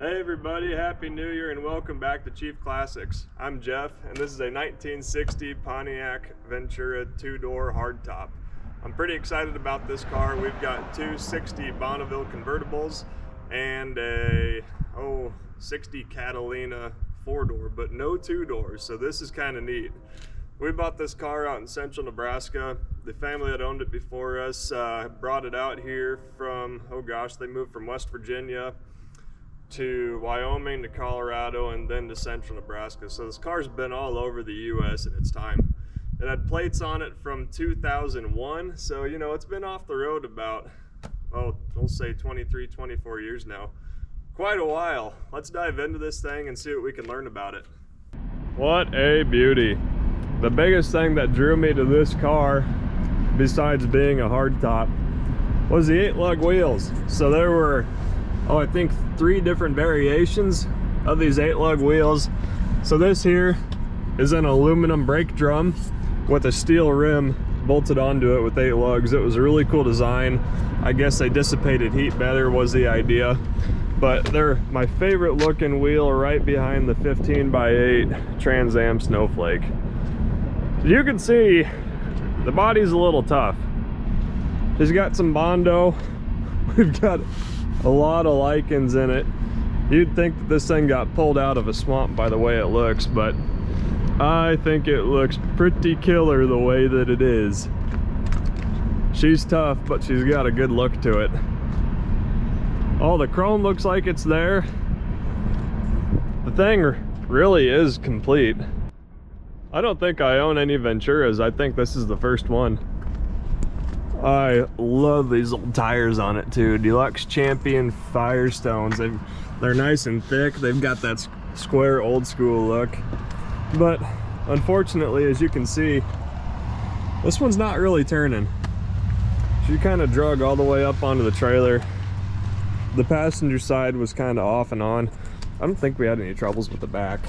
Hey everybody, Happy New Year and welcome back to Chief Classics. I'm Jeff and this is a 1960 Pontiac Ventura 2-door hardtop. I'm pretty excited about this car. We've got two 60 Bonneville convertibles and a 60 Catalina 4-door, but no 2-doors, so this is kind of neat. We bought this car out in central Nebraska. The family that owned it before us brought it out here from, they moved from West Virginia to Wyoming to Colorado and then to central Nebraska. So this car's been all over the US in its time. It had plates on it from 2001, so you know it's been off the road about, we'll say 23, 24 years now. Quite a while. Let's dive into this thing and see what we can learn about it. What a beauty. The biggest thing that drew me to this car, besides being a hardtop, was the 8-lug wheels. So there were I think 3 different variations of these 8-lug wheels. So this here is an aluminum brake drum with a steel rim bolted onto it with 8 lugs. It was a really cool design. I guess they dissipated heat better was the idea. But they're my favorite looking wheel right behind the 15x8 Trans Am Snowflake. As you can see, the body's a little tough. It's got some Bondo. We've got a lot of lichens in it. You'd think that this thing got pulled out of a swamp by the way it looks, but I think it looks pretty killer the way that it is. She's tough, but she's got a good look to it. All the chrome looks like it's there. The thing really is complete. I don't think I own any Venturas. I think this is the first one. I love these old tires on it too. Deluxe Champion Firestones. They're nice and thick. They've got that square old school look. But unfortunately, as you can see, this one's not really turning. She kind of drug all the way up onto the trailer. The passenger side was kind of off and on. I don't think we had any troubles with the back,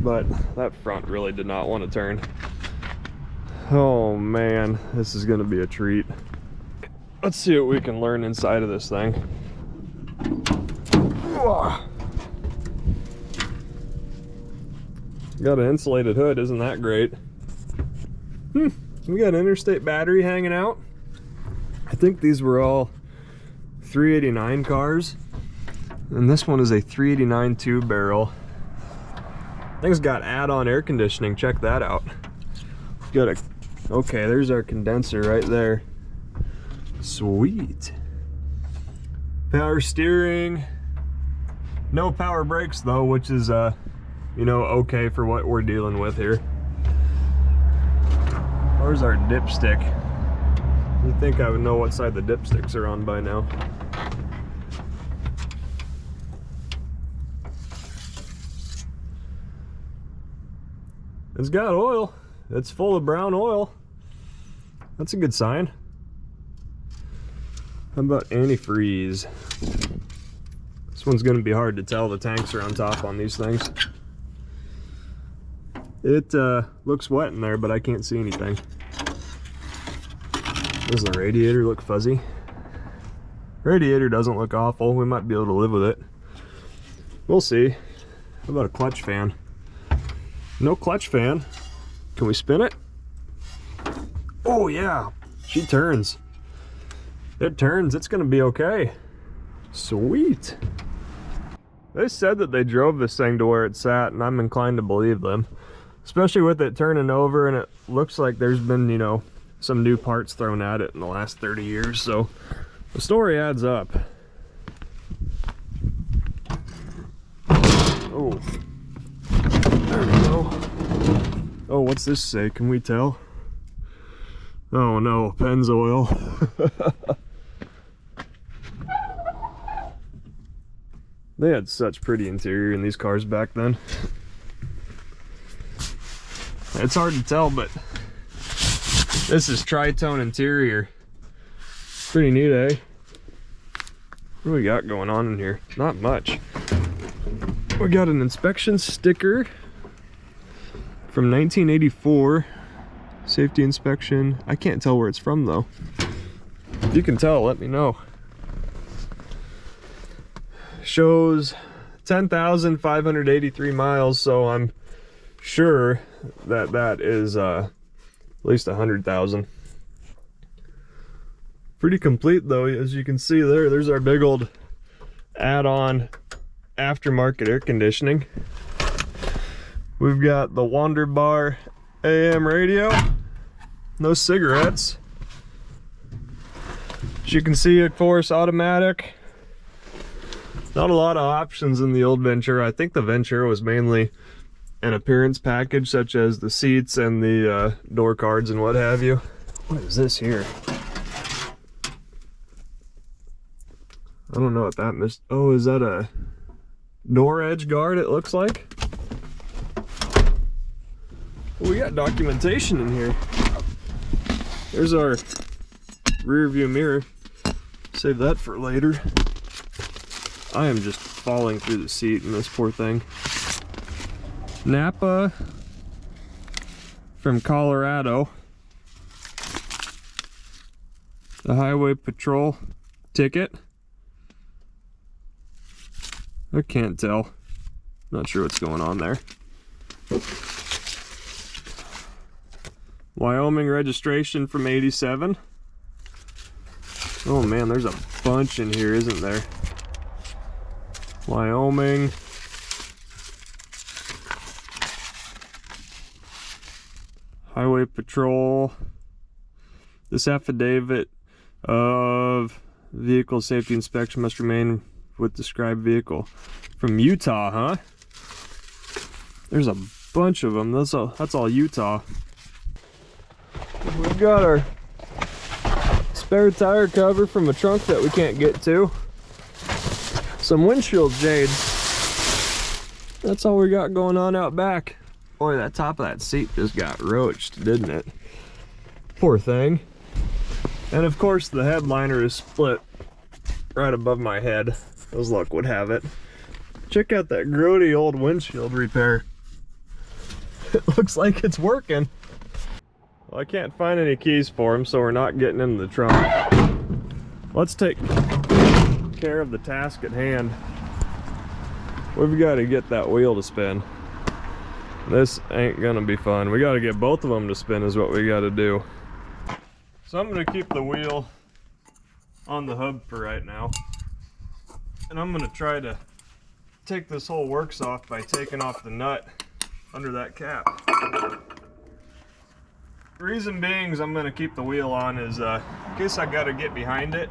but that front really did not want to turn. Oh man, this is gonna be a treat. Let's see what we can learn inside of this thing. Got an insulated hood, isn't that great? We got an interstate battery hanging out. I think these were all 389 cars, and this one is a 389 2-barrel. Thing's got add-on air conditioning, check that out. Got a there's our condenser right there. Sweet. Power steering. No power brakes though, which is okay for what we're dealing with here. Where's our dipstick? You'd think I would know what side the dipsticks are on by now. It's got oil. It's full of brown oil. That's a good sign. How about antifreeze? This one's going to be hard to tell. The tanks are on top on these things. It looks wet in there, but I can't see anything. Does the radiator look fuzzy? Radiator doesn't look awful. We might be able to live with it. We'll see. How about a clutch fan? No clutch fan. Can we spin it? Oh yeah, she turns. It turns, it's gonna be okay. Sweet. They said that they drove this thing to where it sat, and I'm inclined to believe them. Especially with it turning over, and it looks like there's been, some new parts thrown at it in the last 30 years, so the story adds up. Oh, there we go. Oh, what's this say? Can we tell? Oh no, Pennzoil. They had such pretty interior in these cars back then. It's hard to tell, but this is Tritone interior. Pretty neat, eh? What do we got going on in here? Not much. We got an inspection sticker from 1984. Safety inspection. I can't tell where it's from though. If you can tell, let me know. shows 10,583 miles, so I'm sure that that is at least 100,000. Pretty complete though, as you can see there's our big old add-on aftermarket air conditioning. We've got the Wonderbar AM radio, no cigarettes. As you can see, of course, automatic. Not a lot of options in the old Ventura. I think the Ventura was mainly an appearance package, such as the seats and the door cards and what have you. What is this here? I don't know what that missed. Oh, is that a door edge guard, it looks like? Oh, we got documentation in here. There's our rear view mirror. Save that for later. I am just falling through the seat in this poor thing. Napa from Colorado. The highway patrol ticket. I can't tell. Not sure what's going on there. Wyoming registration from '87. Oh man, there's a bunch in here, isn't there? Wyoming. Highway patrol. This affidavit of vehicle safety inspection must remain with described vehicle. From Utah, huh? There's a bunch of them. That's all Utah. We've got our spare tire cover from a trunk that we can't get to. Some windshield shades. That's all we got going on out back. Boy, that top of that seat just got roached, didn't it? Poor thing. And of course the headliner is split right above my head, as luck would have it. Check out that grody old windshield repair. It looks like it's working. Well, I can't find any keys for him, so we're not getting in the trunk. Let's take care of the task at hand. We've got to get that wheel to spin. This ain't gonna be fun. We got to get both of them to spin is what we got to do. So I'm gonna keep the wheel on the hub for right now, and I'm gonna try to take this whole works off by taking off the nut under that cap. The reason being is I'm gonna keep the wheel on is in case I gotta get behind it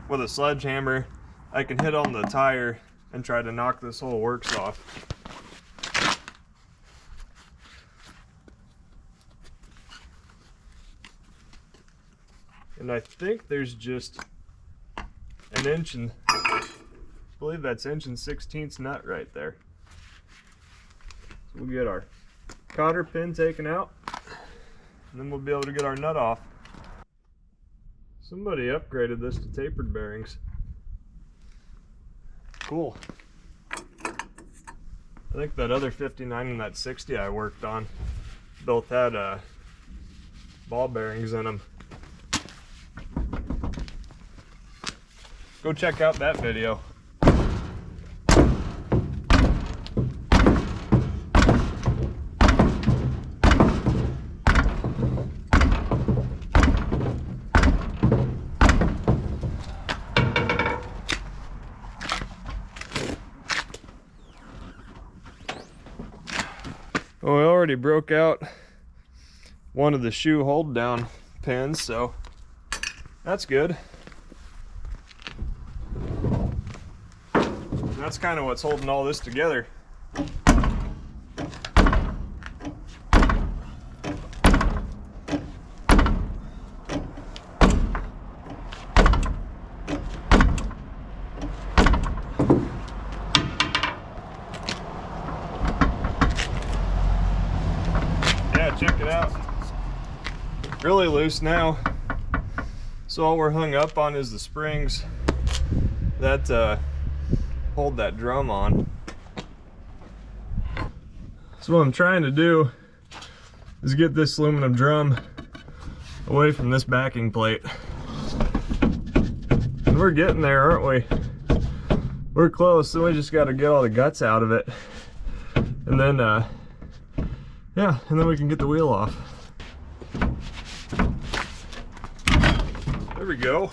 with a sledgehammer, I can hit on the tire and try to knock this whole works off. And I think there's just an inch and, I believe that's 1/16 nut right there. So we'll get our cotter pin taken out, and then we'll be able to get our nut off. Somebody upgraded this to tapered bearings. Cool. I think that other 59 and that 60 I worked on both had ball bearings in them. Go check out that video. Well, we already broke out one of the shoe hold down pins, so that's good. That's kind of what's holding all this together. Yeah, check it out. Really loose now. So all we're hung up on is the springs that hold that drum on. So what I'm trying to do is get this aluminum drum away from this backing plate. And we're getting there, aren't we? we're close, so we just got to get all the guts out of it, and then yeah, and then we can get the wheel off. There we go.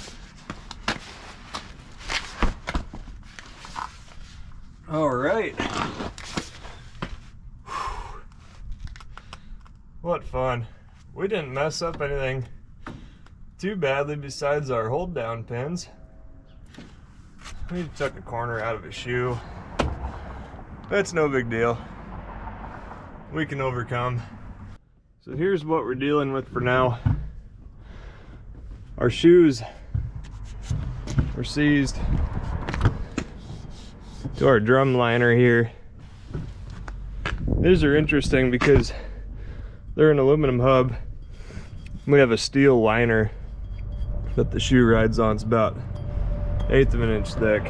All right. What fun. We didn't mess up anything too badly besides our hold down pins. We took a corner out of a shoe. That's no big deal. We can overcome. So here's what we're dealing with for now. Our shoes were seized to our drum liner here. These are interesting because they're an aluminum hub. We have a steel liner that the shoe rides on. It's about 1/8 of an inch thick.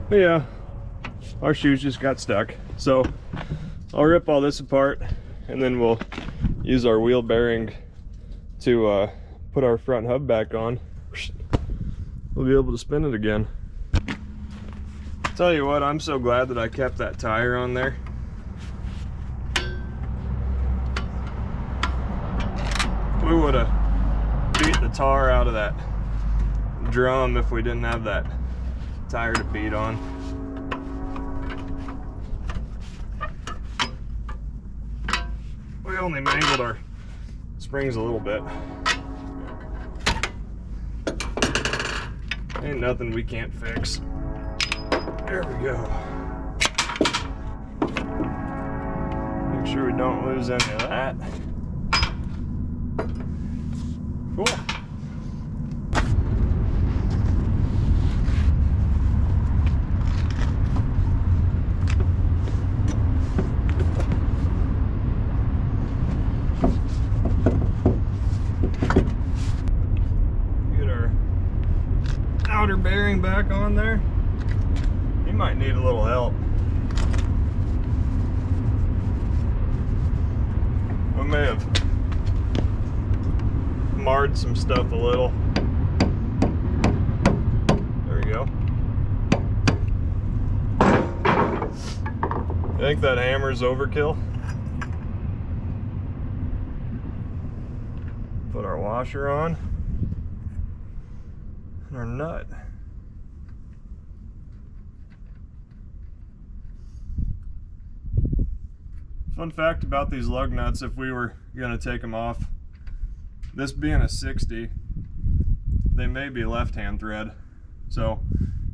But yeah, our shoes just got stuck. So I'll rip all this apart, and then we'll use our wheel bearing to put our front hub back on. We'll be able to spin it again. Tell you what, I'm so glad that I kept that tire on there. We would have beat the tar out of that drum if we didn't have that tire to beat on. We only mangled our springs a little bit. Ain't nothing we can't fix. There we go. Make sure we don't lose any of that. Cool. Get our outer bearing back on there. You might need a little help. We may have marred some stuff a little. There we go. I think that hammer's overkill. Put our washer on and our nut. Fun fact about these lug nuts, if we were going to take them off, this being a 60, they may be left-hand thread, so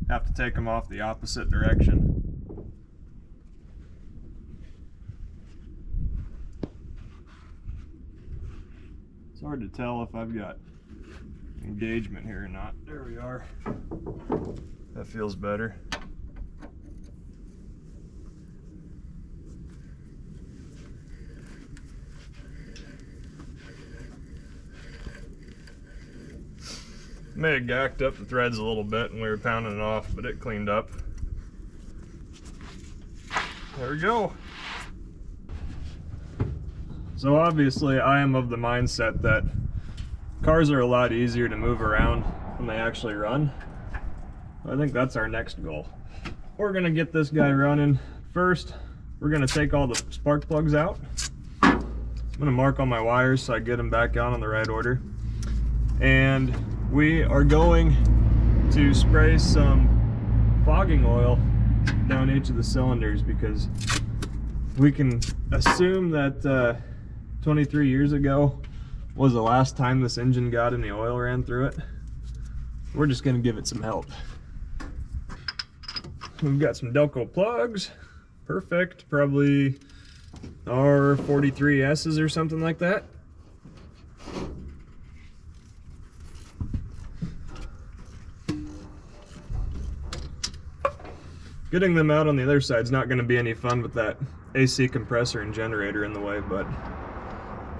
have to take them off the opposite direction. It's hard to tell if I've got engagement here or not. There we are. That feels better. May have gacked up the threads a little bit when we were pounding it off, but it cleaned up. There we go. So obviously I am of the mindset that cars are a lot easier to move around when they actually run. I think that's our next goal. We're gonna get this guy running. First, we're gonna take all the spark plugs out. I'm gonna mark all my wires so I get them back on in the right order. And we are going to spray some fogging oil down each of the cylinders because we can assume that 23 years ago was the last time this engine got any oil ran through it. We're just going to give it some help. We've got some Delco plugs. Perfect. Probably R43S's or something like that. Getting them out on the other side is not going to be any fun with that AC compressor and generator in the way, but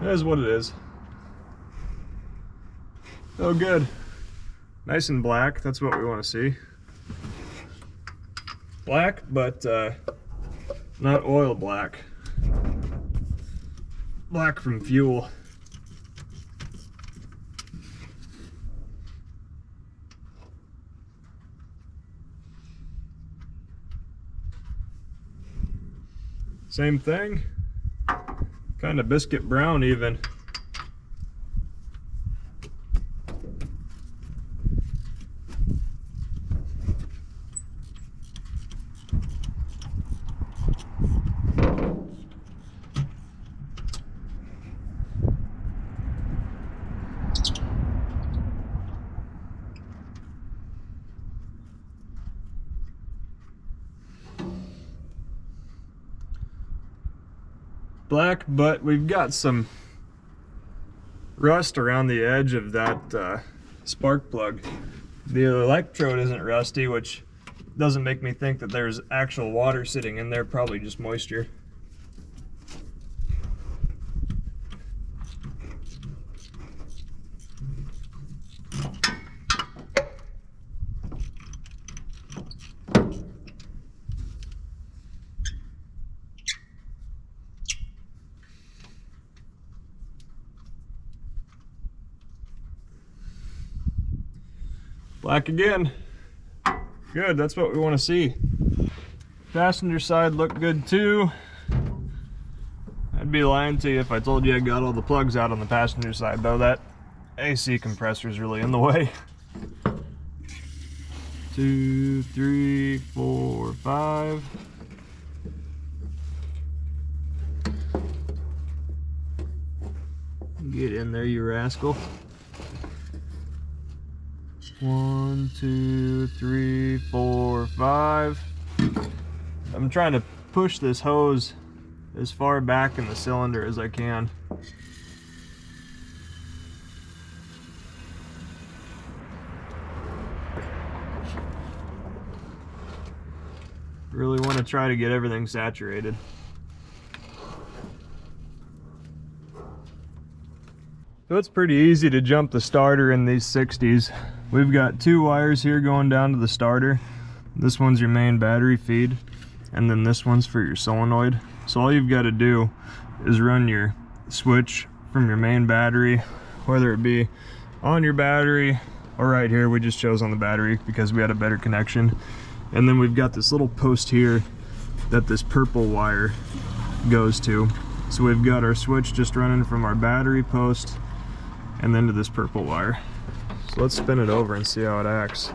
it is what it is. Oh, good. Nice and black. That's what we want to see. Black, but not oil black. Black from fuel. Same thing, kind of biscuit brown even. Black, but we've got some rust around the edge of that spark plug. The electrode isn't rusty, which doesn't make me think that there's actual water sitting in there, probably just moisture. Black again. Good, that's what we want to see. Passenger side looked good too. I'd be lying to you if I told you I got all the plugs out on the passenger side, though. That AC compressor is really in the way. 2, 3, 4, 5. Get in there, you rascal. 1, 2, 3, 4, 5. I'm trying to push this hose as far back in the cylinder as I can. Really want to try to get everything saturated. So it's pretty easy to jump the starter in these 60s. We've got 2 wires here going down to the starter. This one's your main battery feed, and then this one's for your solenoid. So all you've got to do is run your switch from your main battery, whether it be on your battery or right here. We just chose on the battery because we had a better connection. And then we've got this little post here that this purple wire goes to. So we've got our switch just running from our battery post and then to this purple wire. So let's spin it over and see how it acts.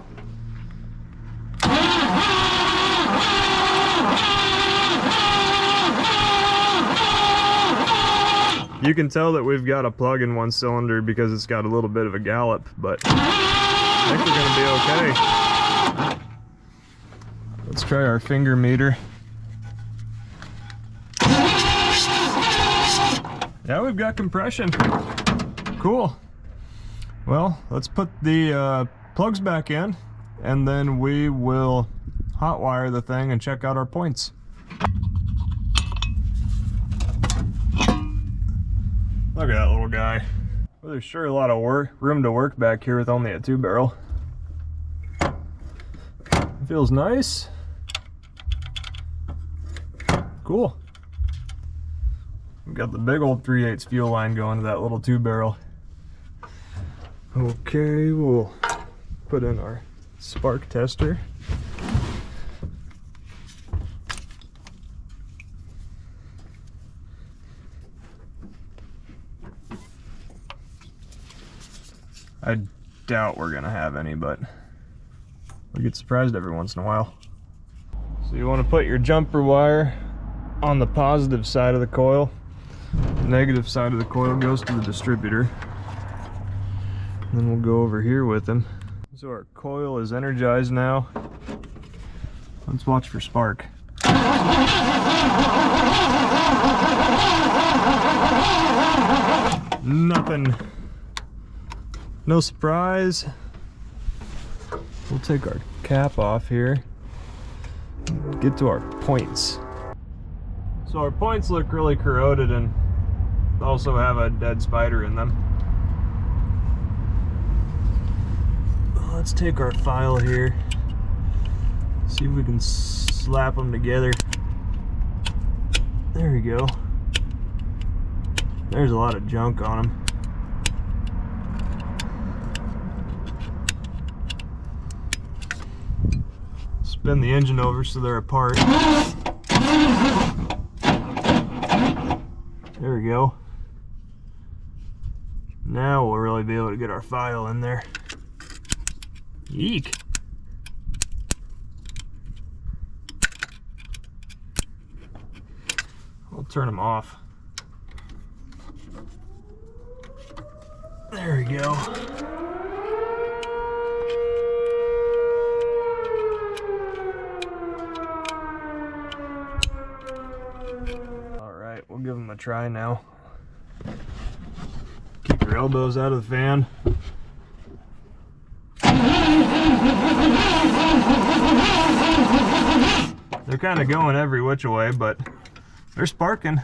You can tell that we've got a plug in one cylinder because it's got a little bit of a gallop, but I think we're gonna be okay. Let's try our finger meter. Yeah, we've got compression. Cool. Well, let's put the plugs back in, and then we will hot wire the thing and check out our points. Look at that little guy. Well, there's sure a lot of room to work back here with only a 2-barrel. Feels nice. Cool. We've got the big old 3/8 fuel line going to that little 2-barrel. Okay, we'll put in our spark tester. I doubt we're gonna have any, but we get surprised every once in a while. So you want to put your jumper wire on the positive side of the coil. The negative side of the coil goes to the distributor. And then we'll go over here with them. So our coil is energized now. Let's watch for spark. Nothing. No surprise. We'll take our cap off here. Get to our points. So our points look really corroded and also have a dead spider in them. Let's take our file here, see if we can slap them together. There we go. There's a lot of junk on them. Spin the engine over so they're apart. There we go. Now we'll really be able to get our file in there. Eek. I'll turn them off. There we go. All right, we'll give them a try now. Keep your elbows out of the fan. They're kind of going every which way, but they're sparking.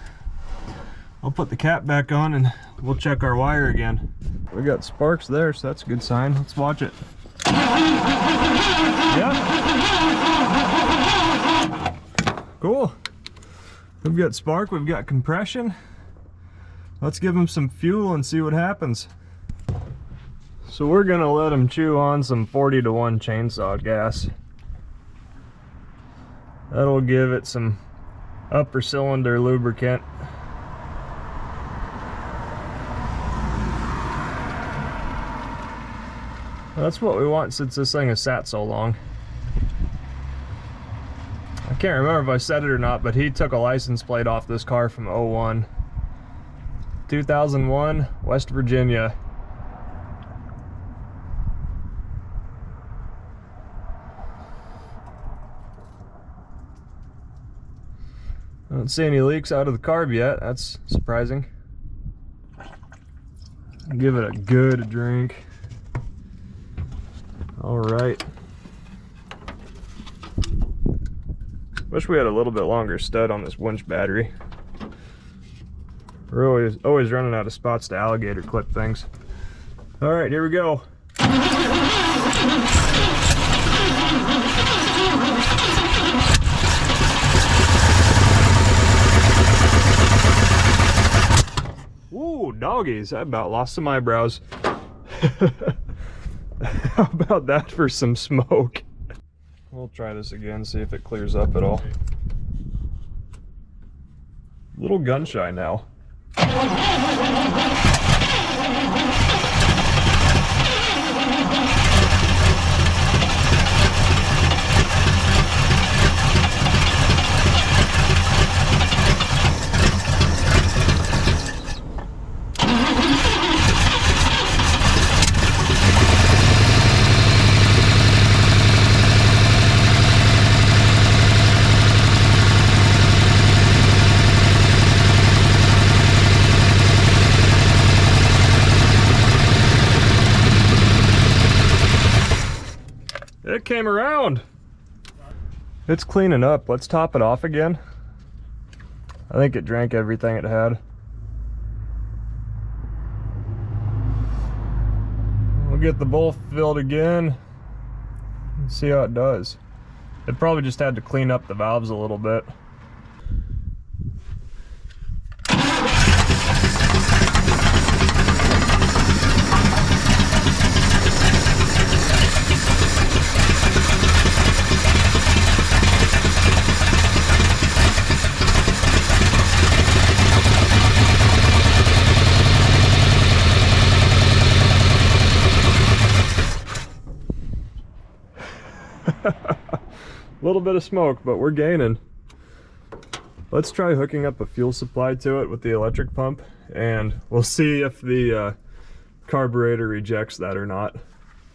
I'll put the cap back on and we'll check our wire again. We got sparks there, so that's a good sign. Let's watch it. Yeah. Cool. We've got spark, we've got compression. Let's give them some fuel and see what happens. So we're gonna let them chew on some 40-to-1 chainsaw gas. That'll give it some upper cylinder lubricant. That's what we want since this thing has sat so long. I can't remember if I said it or not, but he took a license plate off this car from 01. 2001, West Virginia. I don't see any leaks out of the carb yet. That's surprising. Give it a good drink. All right. Wish we had a little bit longer stud on this winch battery. We're always running out of spots to alligator clip things. All right, here we go. Ooh, doggies, I about lost some eyebrows. How about that for some smoke? We'll try this again, see if it clears up at all. Little gun shy now. It came around. It's cleaning up. Let's top it off again. I think it drank everything it had. We'll get the bowl filled again and see how it does. It probably just had to clean up the valves a little bit. A little bit of smoke, but we're gaining. Let's try hooking up a fuel supply to it with the electric pump, and we'll see if the carburetor rejects that or not.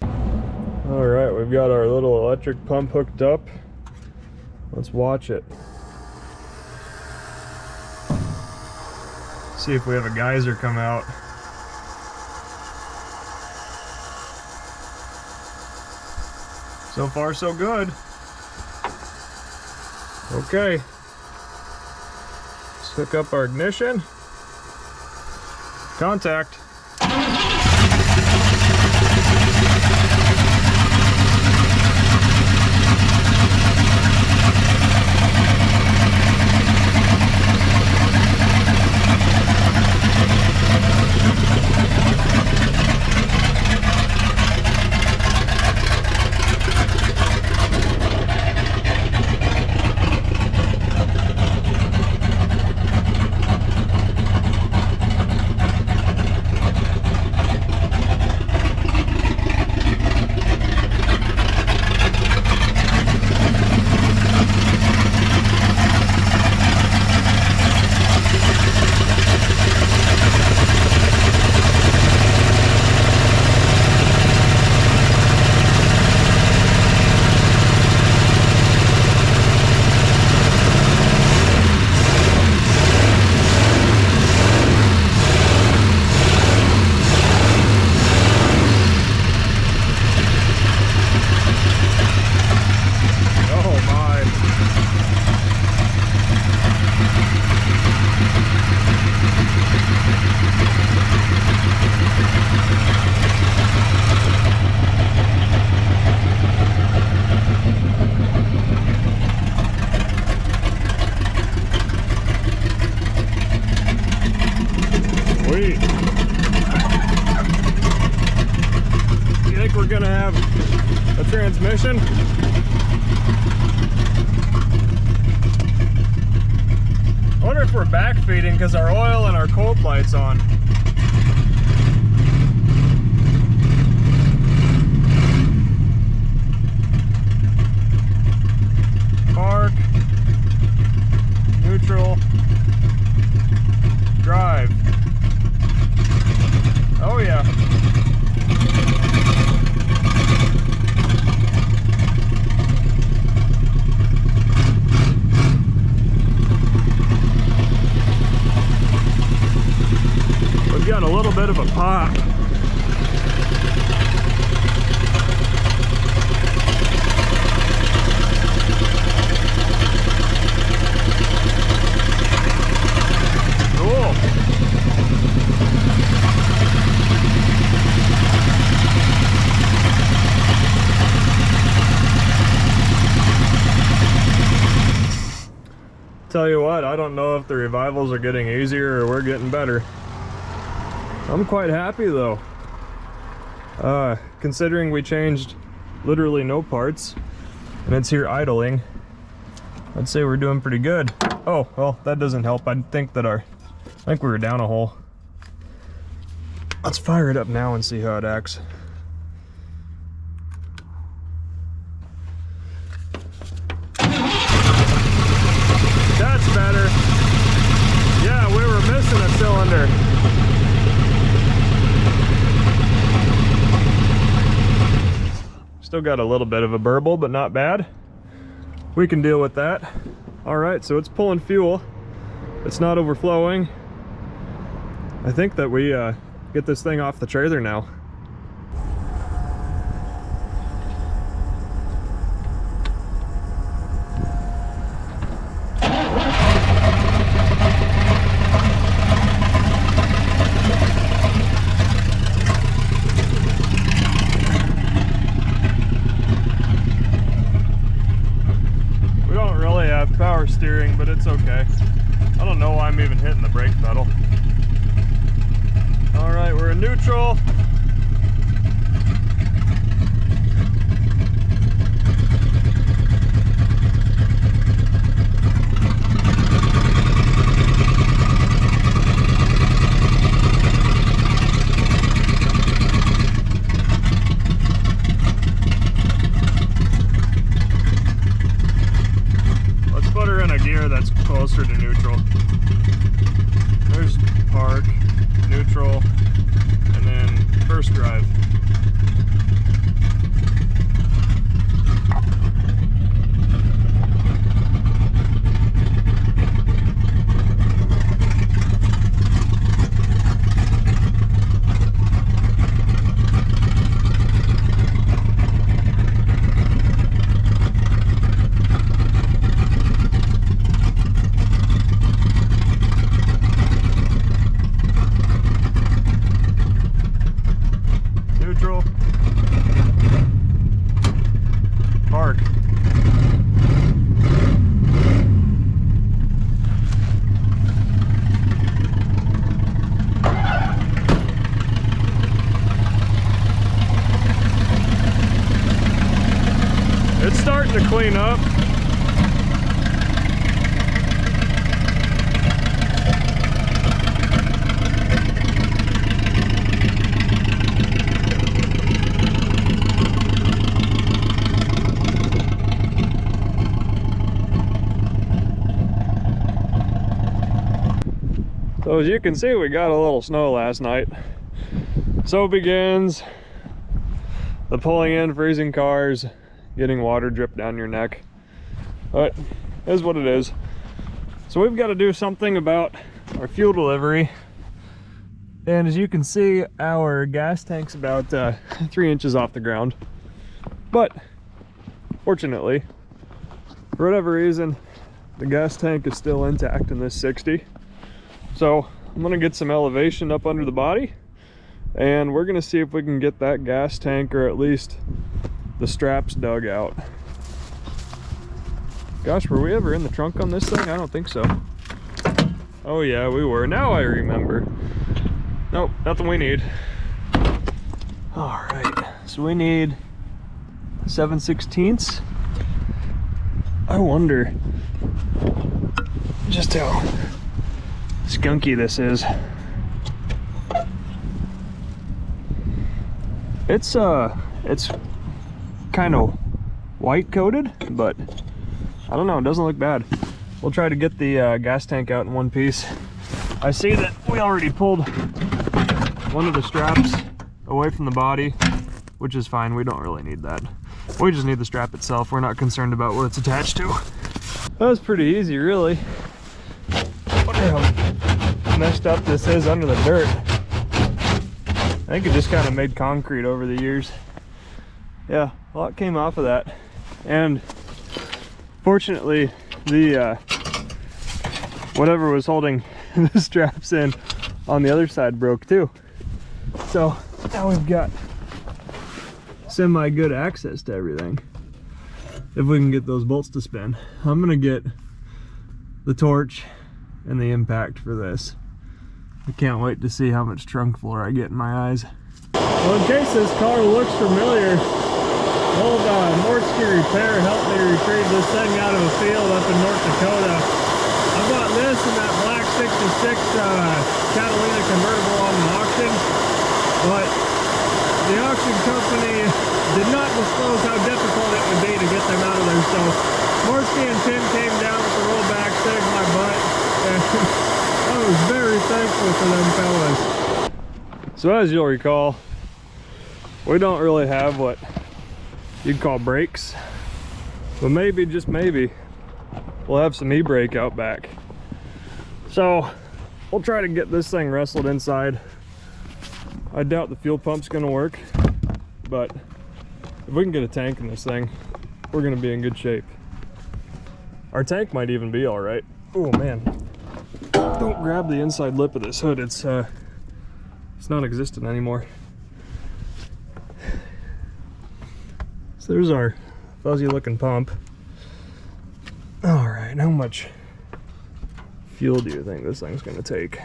All right, we've got our little electric pump hooked up. Let's watch it. See if we have a geyser come out. So far, so good. Okay. Let's hook up our ignition. Contact. backfeeding because our oil and our cold light's on. Park, neutral, drive. Oh yeah. We've got a little bit of a pop. Cool. Tell you what, I don't know if the revivals are getting easier or we're getting better. I'm quite happy though. Considering we changed literally no parts and it's here idling, I'd say we're doing pretty good. Oh, well, that doesn't help. I think we were down a hole. Let's fire it up now and see how it acts. That's better. Yeah, we were missing a cylinder. Still got a little bit of a burble, but not bad. We can deal with that. All right, so it's pulling fuel. It's not overflowing. I think that we get this thing off the trailer now. Power steering, but it's okay. I don't know why I'm even hitting the brake pedal. All right, we're in neutral. That's closer to neutral. There's park, neutral, and then first drive. Park. It's starting to clean up. So as you can see, we got a little snow last night. So begins the pulling in, freezing cars, getting water drip down your neck. But it is what it is. So we've got to do something about our fuel delivery. And as you can see, our gas tank's about 3 inches off the ground. But fortunately, for whatever reason, the gas tank is still intact in this 60. So I'm gonna get some elevation up under the body, and we're gonna see if we can get that gas tank, or at least the straps, dug out. Gosh, were we ever in the trunk on this thing? I don't think so. Oh yeah, we were. Now I remember. Nope, nothing we need. All right, so we need 7/16. I wonder just how skunky this is. It's kind of white coated, but I don't know, it doesn't look bad. We'll try to get the gas tank out in one piece. I see that we already pulled one of the straps away from the body, which is fine. We don't really need that. We just need the strap itself. We're not concerned about what it's attached to. That was pretty easy, really. Wonder how messed up this is under the dirt. I think it just kind of made concrete over the years. Yeah, a lot came off of that. And fortunately, the whatever was holding the straps in on the other side broke too. So now we've got semi-good access to everything. If we can get those bolts to spin. I'm gonna get the torch and the impact for this. I can't wait to see how much trunk floor I get in my eyes. Well, in case this car looks familiar, old Morski Repair helped me retrieve this thing out of a field up in North Dakota. I bought this in that black 66 Catalina convertible on an auction, but the auction company did not disclose how difficult it would be to get them out of there. So Morski and Tim came down with the rollback, saved my butt, and I was very thankful for them fellas. So as you'll recall, we don't really have what you'd call brakes, but maybe, just maybe, we'll have some e-brake out back. So we'll try to get this thing wrestled inside. I doubt the fuel pump's gonna work, but if we can get a tank in this thing, we're gonna be in good shape. Our tank might even be all right. Oh man, don't grab the inside lip of this hood. It's non-existent anymore. So there's our fuzzy looking pump. All right, how much fuel do you think this thing's gonna take?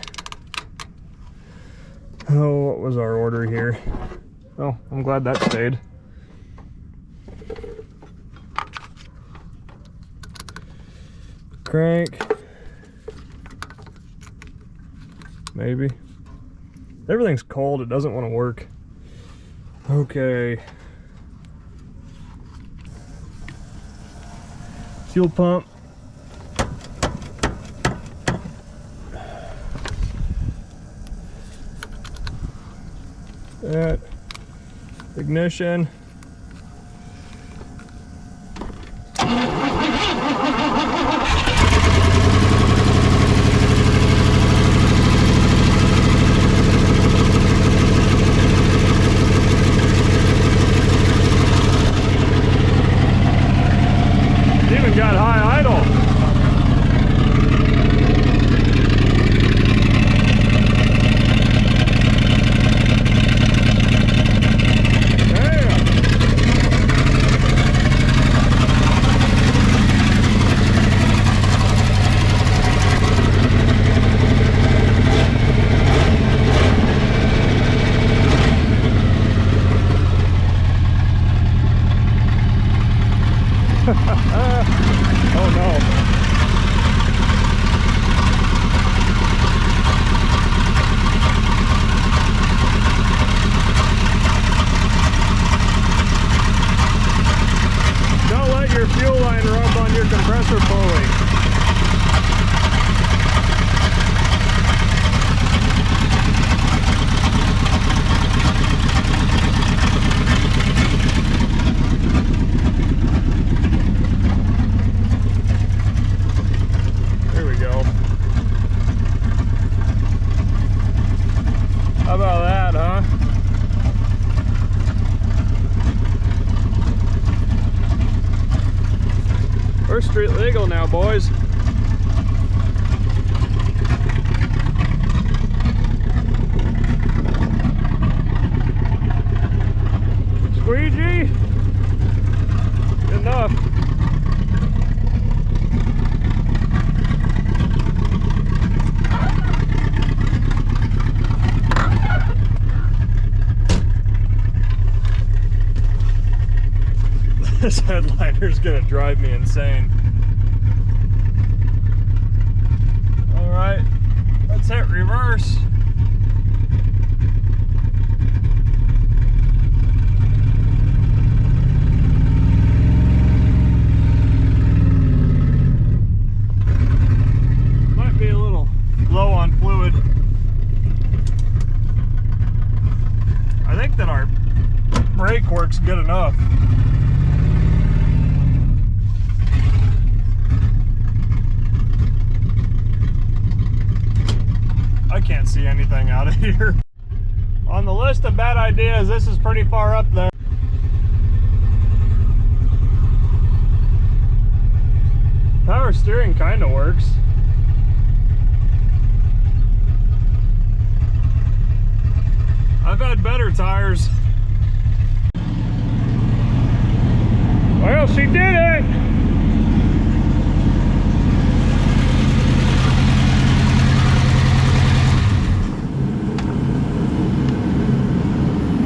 Oh, what was our order here? Oh, I'm glad that stayed. Crank. Maybe. Everything's cold, it doesn't want to work. Okay. Fuel pump. That. Ignition. Got high idle. Damn. Oh no. Don't let your fuel line rub on your compressor pulley. How about that, huh? We're street legal now, boys. Squeegee? Good enough. This headliner's gonna drive me insane. All right, let's Let's hit reverse. Might be a little low on fluid. I think that our brake works good enough. I can't see anything out of here. On the list of bad ideas, this is pretty far up there. Power steering kind of works. I've had better tires. Well, she did it!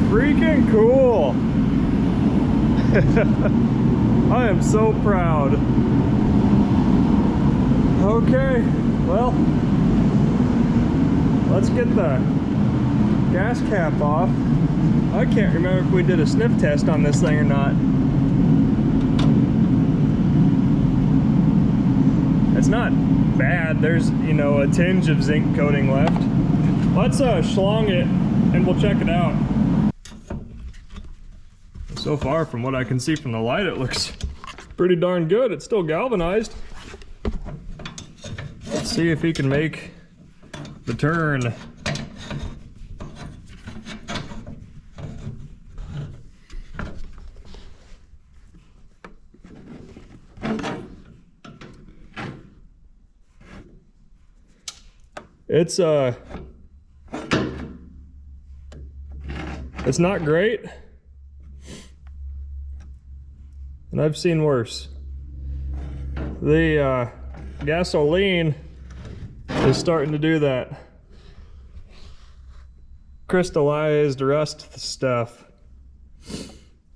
Freaking cool! I am so proud. Okay, well, let's get the gas cap off. I can't remember if we did a sniff test on this thing or not. It's not bad. There's, you know, a tinge of zinc coating left. Let's schlong it and we'll check it out. So far, from what I can see from the light, it looks pretty darn good. It's still galvanized. Let's see if he can make the turn. It's not great, and I've seen worse. The gasoline is starting to do that crystallized rust stuff.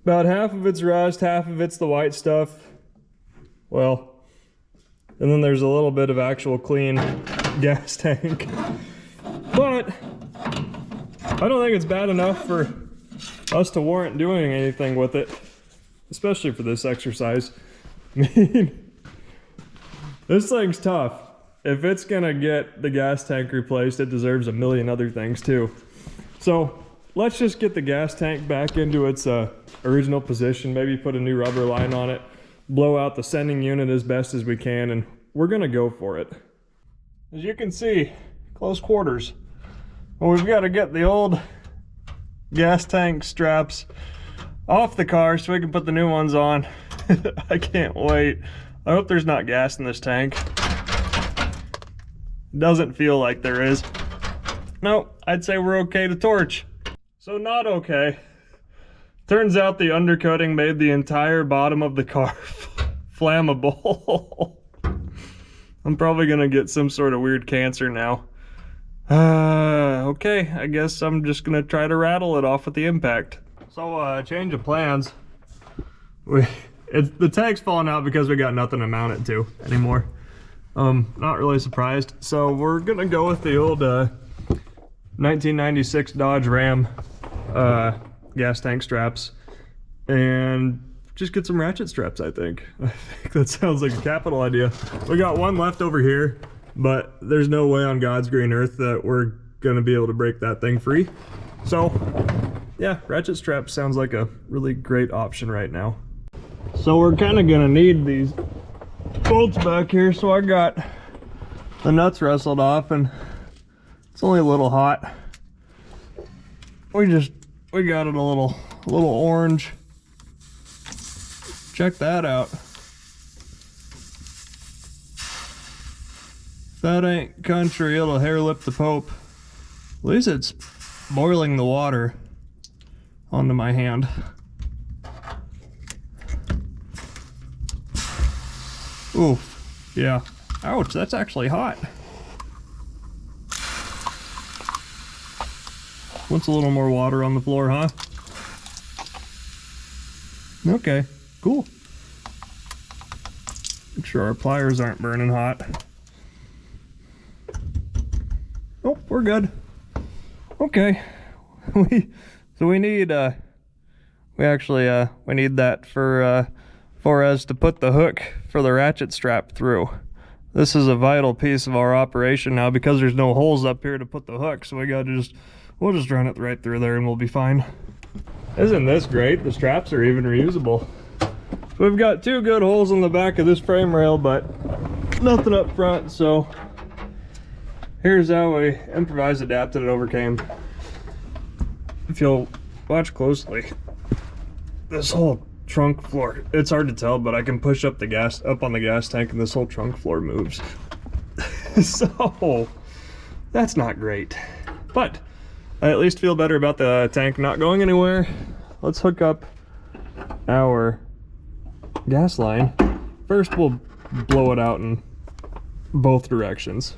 About half of it's rust, half of it's the white stuff. Well, and then there's a little bit of actual clean gas tank. But I don't think it's bad enough for us to warrant doing anything with it, especially for this exercise. I mean, this thing's tough. If it's gonna get the gas tank replaced, it deserves a million other things too. So let's just get the gas tank back into its original position, maybe put a new rubber line on it, blow out the sending unit as best as we can, and we're gonna go for it. As you can see, close quarters. Well, we've got to get the old gas tank straps off the car so we can put the new ones on. I can't wait. I hope there's not gas in this tank. Doesn't feel like there is. No, I'd say we're okay to torch. So not okay. Turns out the undercoating made the entire bottom of the car flammable. I'm probably gonna get some sort of weird cancer now. Okay, I guess I'm just gonna try to rattle it off with the impact. So, change of plans. The tank's falling out because we got nothing to mount it to anymore. Not really surprised. So we're gonna go with the old 1996 Dodge Ram gas tank straps and just get some ratchet straps, I think. I think that sounds like a capital idea. We got one left over here, but there's no way on God's green earth that we're gonna be able to break that thing free. So yeah, ratchet straps sounds like a really great option right now. So we're kind of gonna need these bolts back here, so I got the nuts wrestled off, and it's only a little hot. We got it a little orange. Check that out. If that ain't country, it'll hair lip the Pope. At least it's boiling the water onto my hand. Ooh, yeah. Ouch, that's actually hot. Wants a little more water on the floor, huh? Okay, cool. Make sure our pliers aren't burning hot. we're good. Okay. We need we need that for us to put the hook for the ratchet strap through. This is a vital piece of our operation now because there's no holes up here to put the hook, so we'll just run it right through there and we'll be fine. Isn't this great? The straps are even reusable. So we've got 2 good holes in the back of this frame rail, but nothing up front, so here's how we improvised, adapted, and overcame. If you'll watch closely, this whole trunk floor, it's hard to tell, but I can push up on the gas tank and this whole trunk floor moves. So that's not great, but I at least feel better about the tank not going anywhere. Let's hook up our gas line. First we'll blow it out in both directions.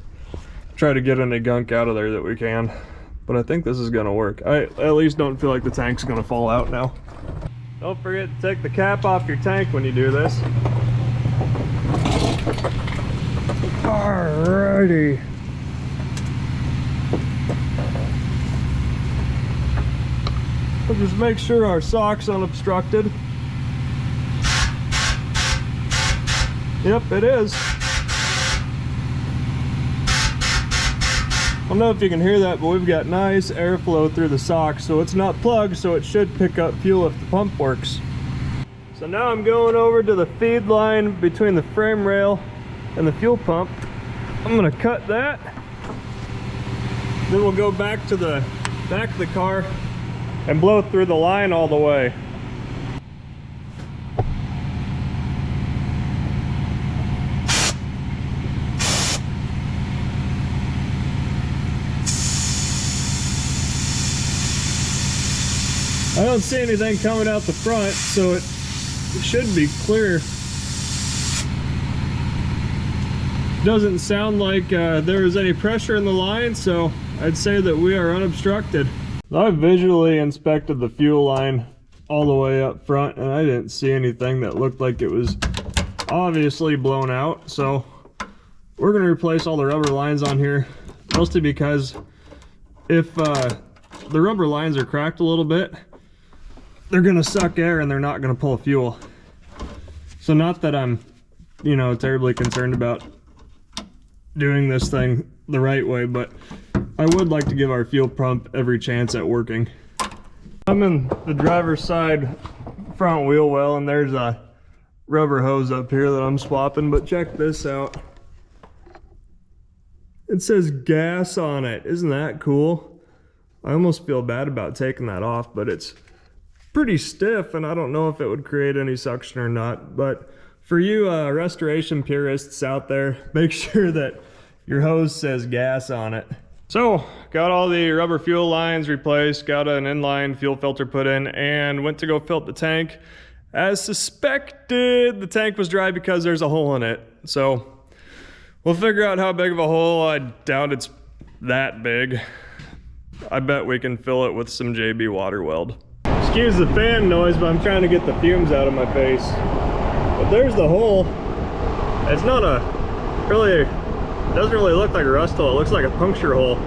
Try to get any gunk out of there that we can, but I think this is gonna work. I at least don't feel like the tank's gonna fall out now. Don't forget to take the cap off your tank when you do this. Alrighty. We'll just make sure our sock's unobstructed. Yep, it is. I don't know if you can hear that, but we've got nice airflow through the sock, so it's not plugged, so it should pick up fuel if the pump works. So now I'm going over to the feed line between the frame rail and the fuel pump. I'm gonna cut that. Then we'll go back to the back of the car and blow through the line all the way. I don't see anything coming out the front, so it should be clear. Doesn't sound like there was any pressure in the line, so I'd say that we are unobstructed. I visually inspected the fuel line all the way up front, and I didn't see anything that looked like it was obviously blown out. So we're going to replace all the rubber lines on here, mostly because if the rubber lines are cracked a little bit, they're going to suck air and they're not going to pull fuel. So not that I'm, you know, terribly concerned about doing this thing the right way, but I would like to give our fuel pump every chance at working. I'm in the driver's side front wheel well, and there's a rubber hose up here that I'm swapping, but check this out. It says gas on it. Isn't that cool? I almost feel bad about taking that off, but it's pretty stiff, and I don't know if it would create any suction or not. But for you restoration purists out there, make sure that your hose says gas on it. So got all the rubber fuel lines replaced, got an inline fuel filter put in, and went to go fill up the tank. As suspected, the tank was dry because there's a hole in it. So we'll figure out how big of a hole. I doubt it's that big. I bet we can fill it with some JB water weld. Excuse the fan noise, but I'm trying to get the fumes out of my face. But there's the hole. It's not a really, doesn't really look like a rust hole. It looks like a puncture hole.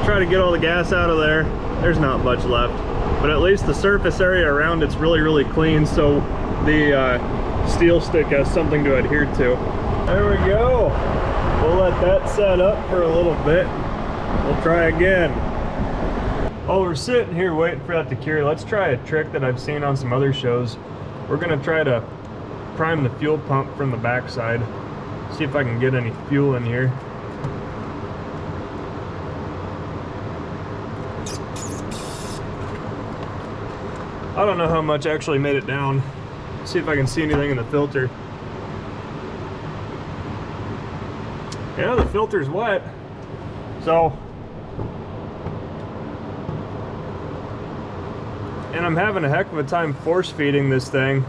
Try to get all the gas out of there. There's not much left, but at least the surface area around it's really clean, so the steel stick has something to adhere to. There we go. We'll let that set up for a little bit. We'll try again. While we're sitting here waiting for that to cure, let's try a trick that I've seen on some other shows. We're gonna try to prime the fuel pump from the back side. See if I can get any fuel in here. I don't know how much actually made it down. See if I can see anything in the filter. Yeah, the filter's wet. So, and I'm having a heck of a time force feeding this thing,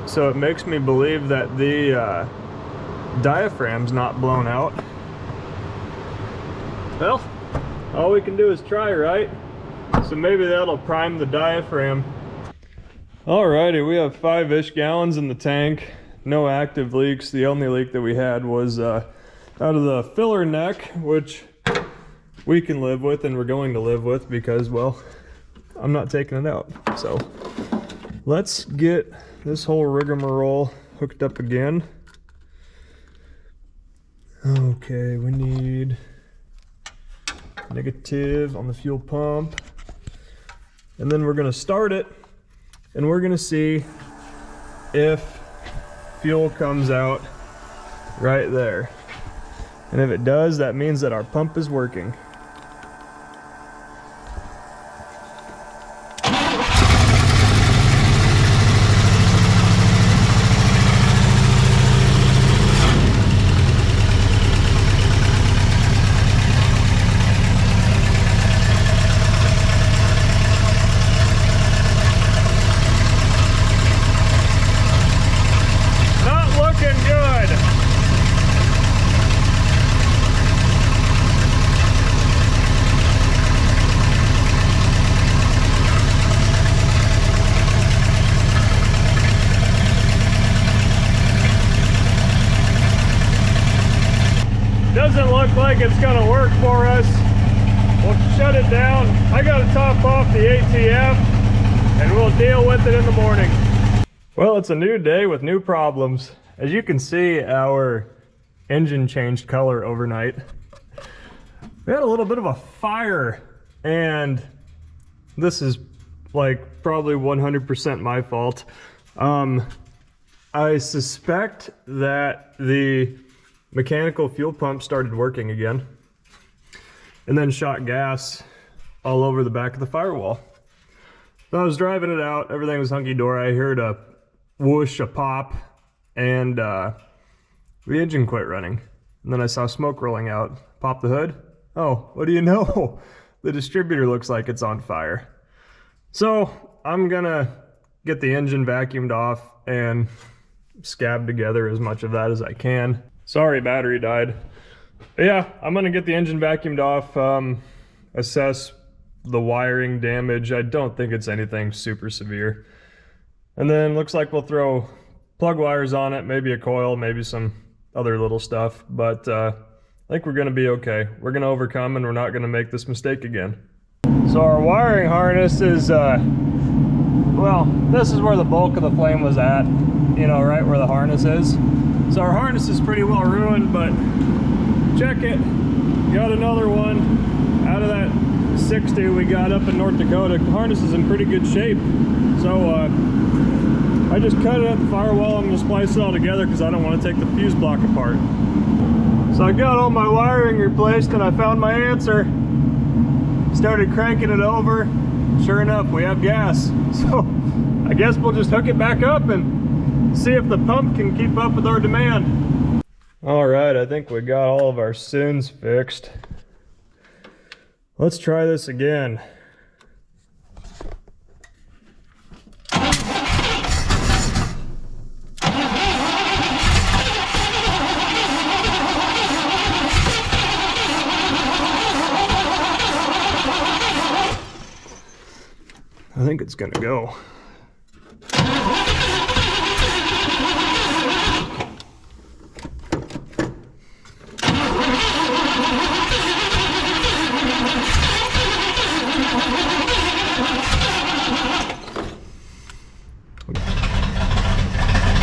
so it makes me believe that the diaphragm's not blown out. Well, all we can do is try, right? So maybe that'll prime the diaphragm. Alrighty, we have 5-ish gallons in the tank. No active leaks. The only leak that we had was out of the filler neck, which we can live with and we're going to live with because, well, I'm not taking it out. So let's get this whole rigmarole hooked up again. Okay, we need negative on the fuel pump. And then we're gonna start it and we're gonna see if fuel comes out right there. And if it does, that means that our pump is working. Doesn't look like it's gonna work for us. We'll shut it down. I gotta top off the ATF and we'll deal with it in the morning. Well, it's a new day with new problems. As you can see, our engine changed color overnight. We had a little bit of a fire, and this is like probably 100% my fault. I suspect that the mechanical fuel pump started working again and then shot gas all over the back of the firewall. So I was driving it out, everything was hunky-dory. I heard a whoosh, a pop, and the engine quit running. And then I saw smoke rolling out. Pop the hood. Oh, what do you know? The distributor looks like it's on fire. So I'm gonna get the engine vacuumed off and scab together as much of that as I can. Sorry, battery died. But yeah, I'm gonna get the engine vacuumed off, assess the wiring damage. I don't think it's anything super severe. And then looks like we'll throw plug wires on it, maybe a coil, maybe some other little stuff. But I think we're gonna be okay. We're gonna overcome and we're not gonna make this mistake again. So our wiring harness is, well, this is where the bulk of the flame was at, you know, right where the harness is. So our harness is pretty well ruined, but check it. Got another one out of that 60 we got up in North Dakota. The harness is in pretty good shape. So I just cut it at the firewall. I'm gonna splice it all together because I don't want to take the fuse block apart. So I got all my wiring replaced and I found my answer. Started cranking it over. Sure enough, we have gas. So I guess we'll just hook it back up and see if the pump can keep up with our demand. All right, I think we got all of our sins fixed. Let's try this again. I think it's gonna go.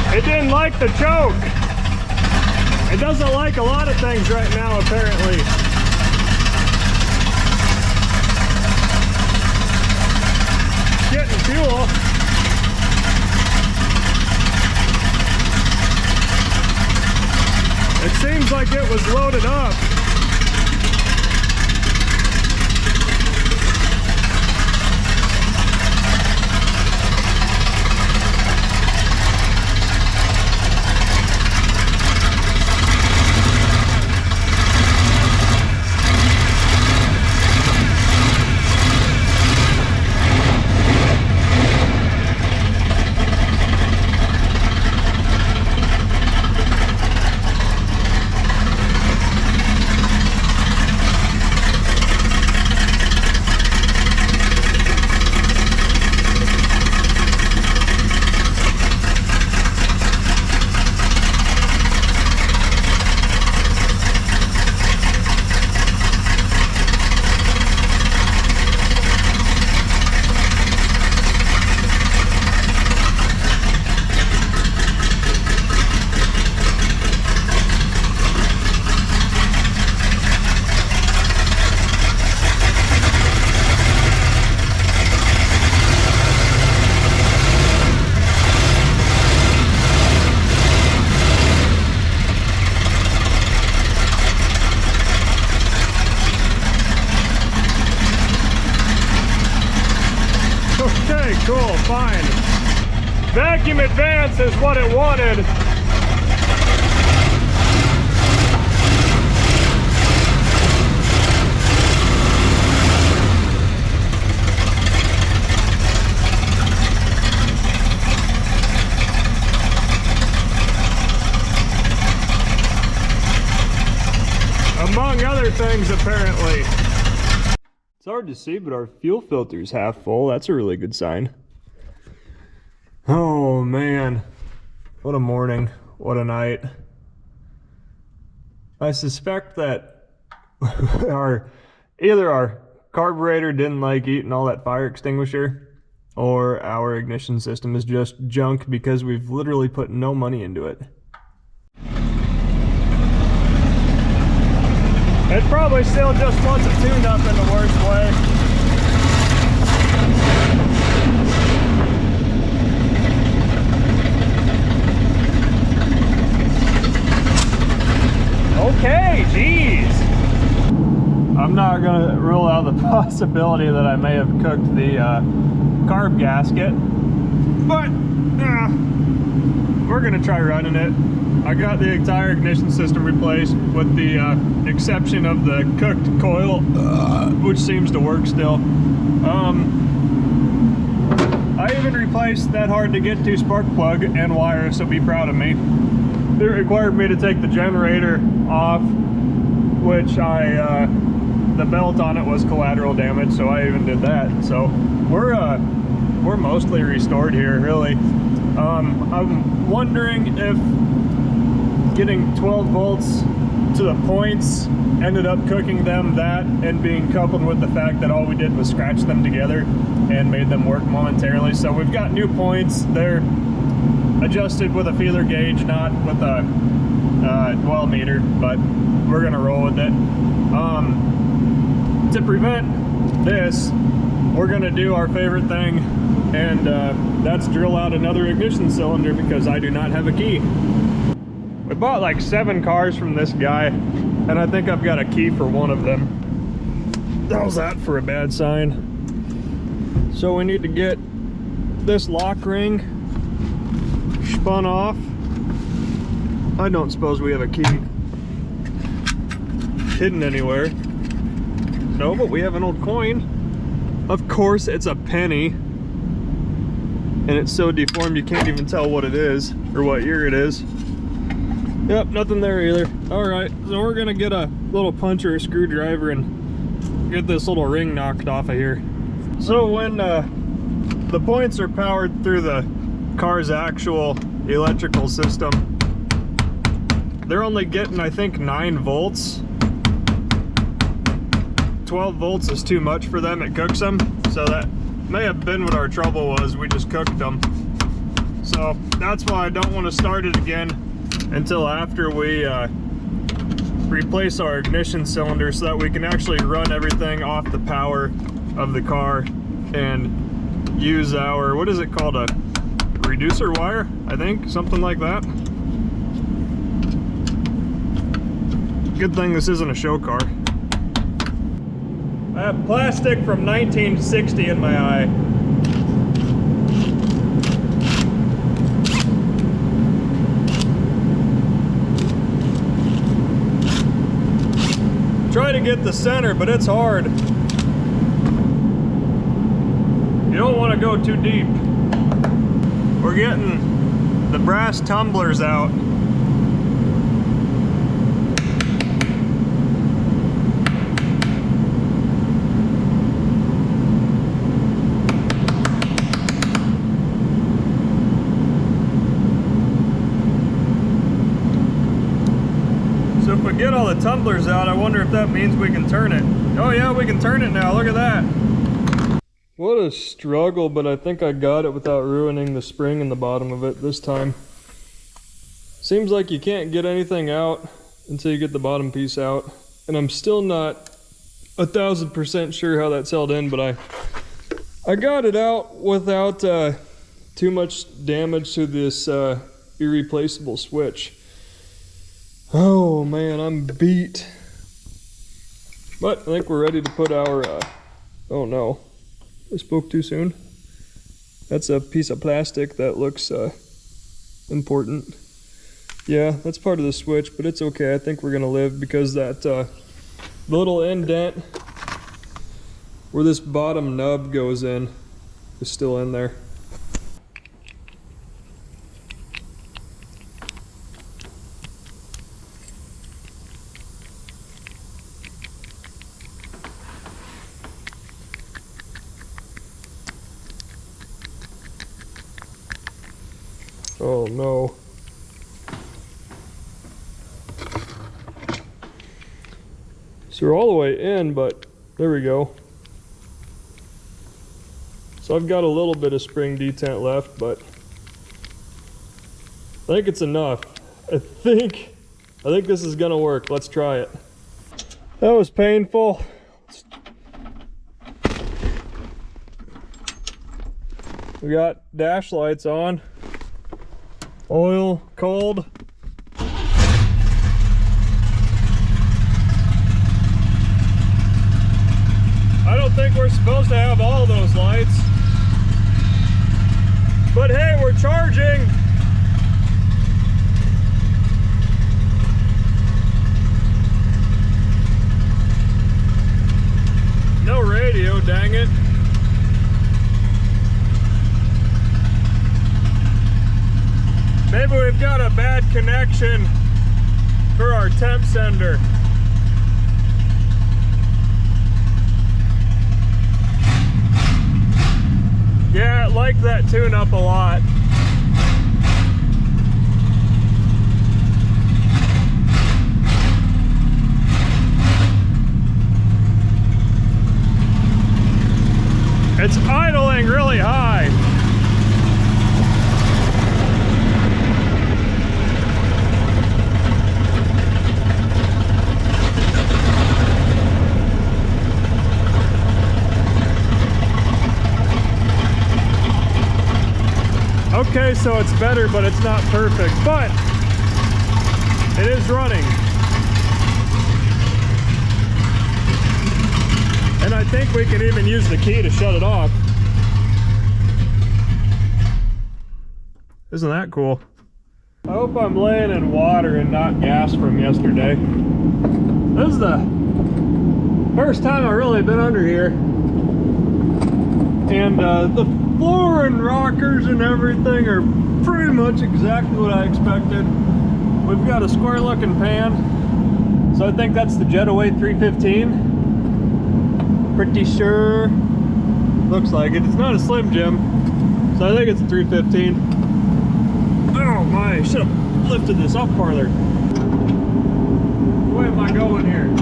It didn't like the choke. It doesn't like a lot of things right now, apparently. Getting fuel. It seems like it was loaded up. Vacuum advance is what it wanted. Among other things, apparently. It's hard to see, but our fuel filter's half full. That's a really good sign. Oh man, what a morning, what a night. I suspect that either our carburetor didn't like eating all that fire extinguisher, or our ignition system is just junk because we've literally put no money into it. It probably still just wants a tune-up in the worst way. Okay, geez. I'm not gonna rule out the possibility that I may have cooked the carb gasket, but we're gonna try running it. I got the entire ignition system replaced with the exception of the cooked coil, which seems to work still. I even replaced that hard to get to spark plug and wire, so be proud of me. It required me to take the generator off, which the belt on it was collateral damage, so I even did that. So we're mostly restored here, really. I'm wondering if getting 12 volts to the points ended up cooking them that, and being coupled with the fact that all we did was scratch them together and made them work momentarily. So we've got new points. They're adjusted with a feeler gauge, not with a dwell meter, but we're gonna roll with it. To prevent this, we're gonna do our favorite thing, and that's drill out another ignition cylinder because I do not have a key. We bought like 7 cars from this guy, and I think I've got a key for one of them. How's that for a bad sign? So we need to get this lock ring spun off. I don't suppose we have a key hidden anywhere. No, but we have an old coin. Of course, it's a penny. And it's so deformed you can't even tell what it is or what year it is. Yep, nothing there either. Alright, so we're gonna get a little punch or a screwdriver and get this little ring knocked off of here. So when the points are powered through the car's actual electrical system, they're only getting, I think, 9 volts. 12 volts is too much for them, it cooks them. So that may have been what our trouble was, we just cooked them. So that's why I don't want to start it again until after we replace our ignition cylinder, so that we can actually run everything off the power of the car and use our, what is it called, a reducer wire, I think, something like that. Good thing this isn't a show car. I have plastic from 1960 in my eye. Try to get the center, but it's hard. You don't want to go too deep. We're getting the brass tumblers out. So if we get all the tumblers out, I wonder if that means we can turn it. Oh yeah, we can turn it now, look at that. What a struggle, but I think I got it without ruining the spring in the bottom of it this time. Seems like you can't get anything out until you get the bottom piece out. And I'm still not 1000% sure how that's held in, but I got it out without too much damage to this irreplaceable switch. Oh man, I'm beat. But I think we're ready to put our, oh no, I spoke too soon. That's a piece of plastic that looks important. Yeah, that's part of the switch, but it's okay. I think we're gonna live because that little indent where this bottom nub goes in is still in there. Oh no. So we're all the way in, but there we go. So I've got a little bit of spring detent left, but I think it's enough. I think this is gonna work. Let's try it. That was painful. We got dash lights on. Oil cold. I don't think we're supposed to have all those lights. But hey, we're charging. No radio, dang it. Maybe we've got a bad connection for our temp sender. Yeah, I like that tune-up a lot. It's idling really high. Okay, so it's better, but it's not perfect, but it is running. And I think we can even use the key to shut it off. Isn't that cool? I hope I'm laying in water and not gas from yesterday. This is the first time I've really been under here. And the floor and rockers and everything are pretty much exactly what I expected. We've got a square looking pan, so I think that's the Jetaway 315. Pretty sure. Looks like it. It's not a Slim Jim, so I think it's a 315. Oh my, I should have lifted this up farther. Where am I going here?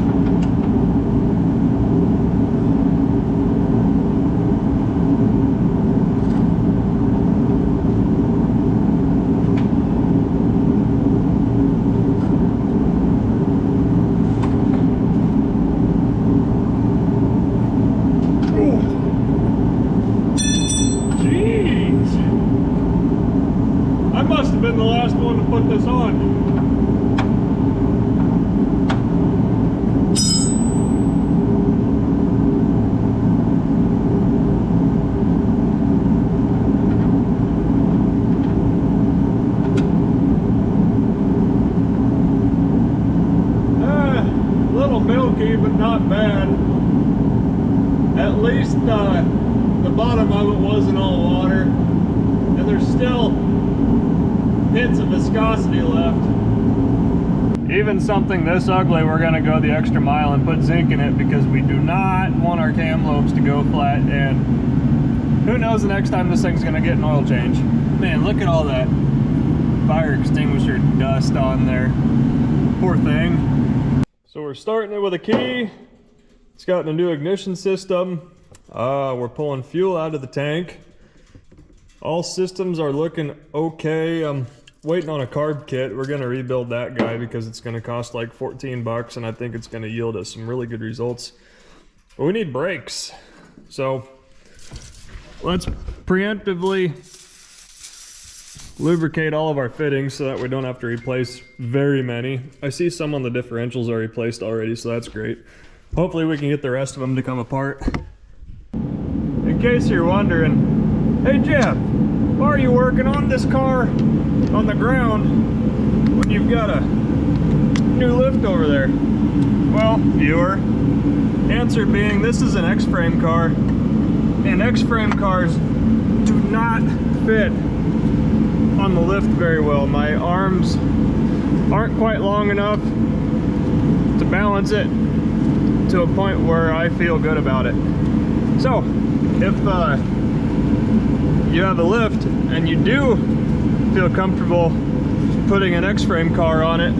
Been the last one to put this on. A little milky, but not bad. At least the bottom of it wasn't all water, and there's still hints of viscosity left. Even something this ugly, we're gonna go the extra mile and put zinc in it because we do not want our cam lobes to go flat, and who knows the next time this thing's gonna get an oil change. Man, look at all that fire extinguisher dust on there. Poor thing. So we're starting it with a key. It's got a new ignition system. We're pulling fuel out of the tank. All systems are looking okay. I'm waiting on a carb kit. We're gonna rebuild that guy because it's gonna cost like 14 bucks, and I think it's gonna yield us some really good results. But we need brakes. So let's preemptively lubricate all of our fittings so that we don't have to replace very many. I see some on the differentials are replaced already, so that's great. Hopefully we can get the rest of them to come apart. In case you're wondering, Hey Jeff, why are you working on this car on the ground when you've got a new lift over there? Well, viewer, answer being this is an X-frame car, and X-frame cars do not fit on the lift very well. My arms aren't quite long enough to balance it to a point where I feel good about it. So if you have a lift and you do feel comfortable putting an X-frame car on it,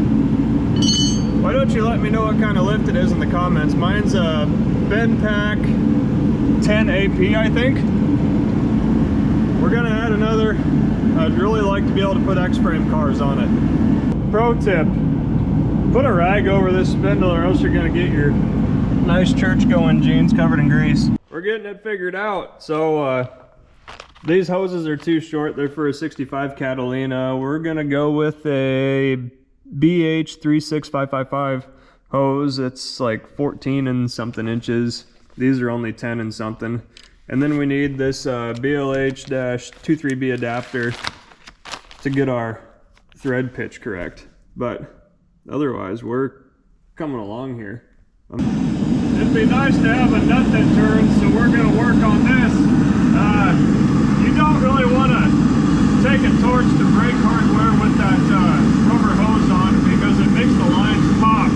why don't you let me know what kind of lift it is in the comments. Mine's a Pontiac 10AP, I think. We're gonna add another. I'd really like to be able to put X-frame cars on it. Pro tip, put a rag over this spindle or else you're gonna get your nice church-going jeans covered in grease. We're getting it figured out. So these hoses are too short. They're for a 65 Catalina. We're gonna go with a BH 36555 hose. It's like 14 and something inches. These are only 10 and something. And then we need this BLH-23B adapter to get our thread pitch correct. But otherwise, we're coming along here. It'd be nice to have a nut that turns, so we're going to work on this. You don't really want to take a torch to brake hardware with that rubber hose on because it makes the lines pop.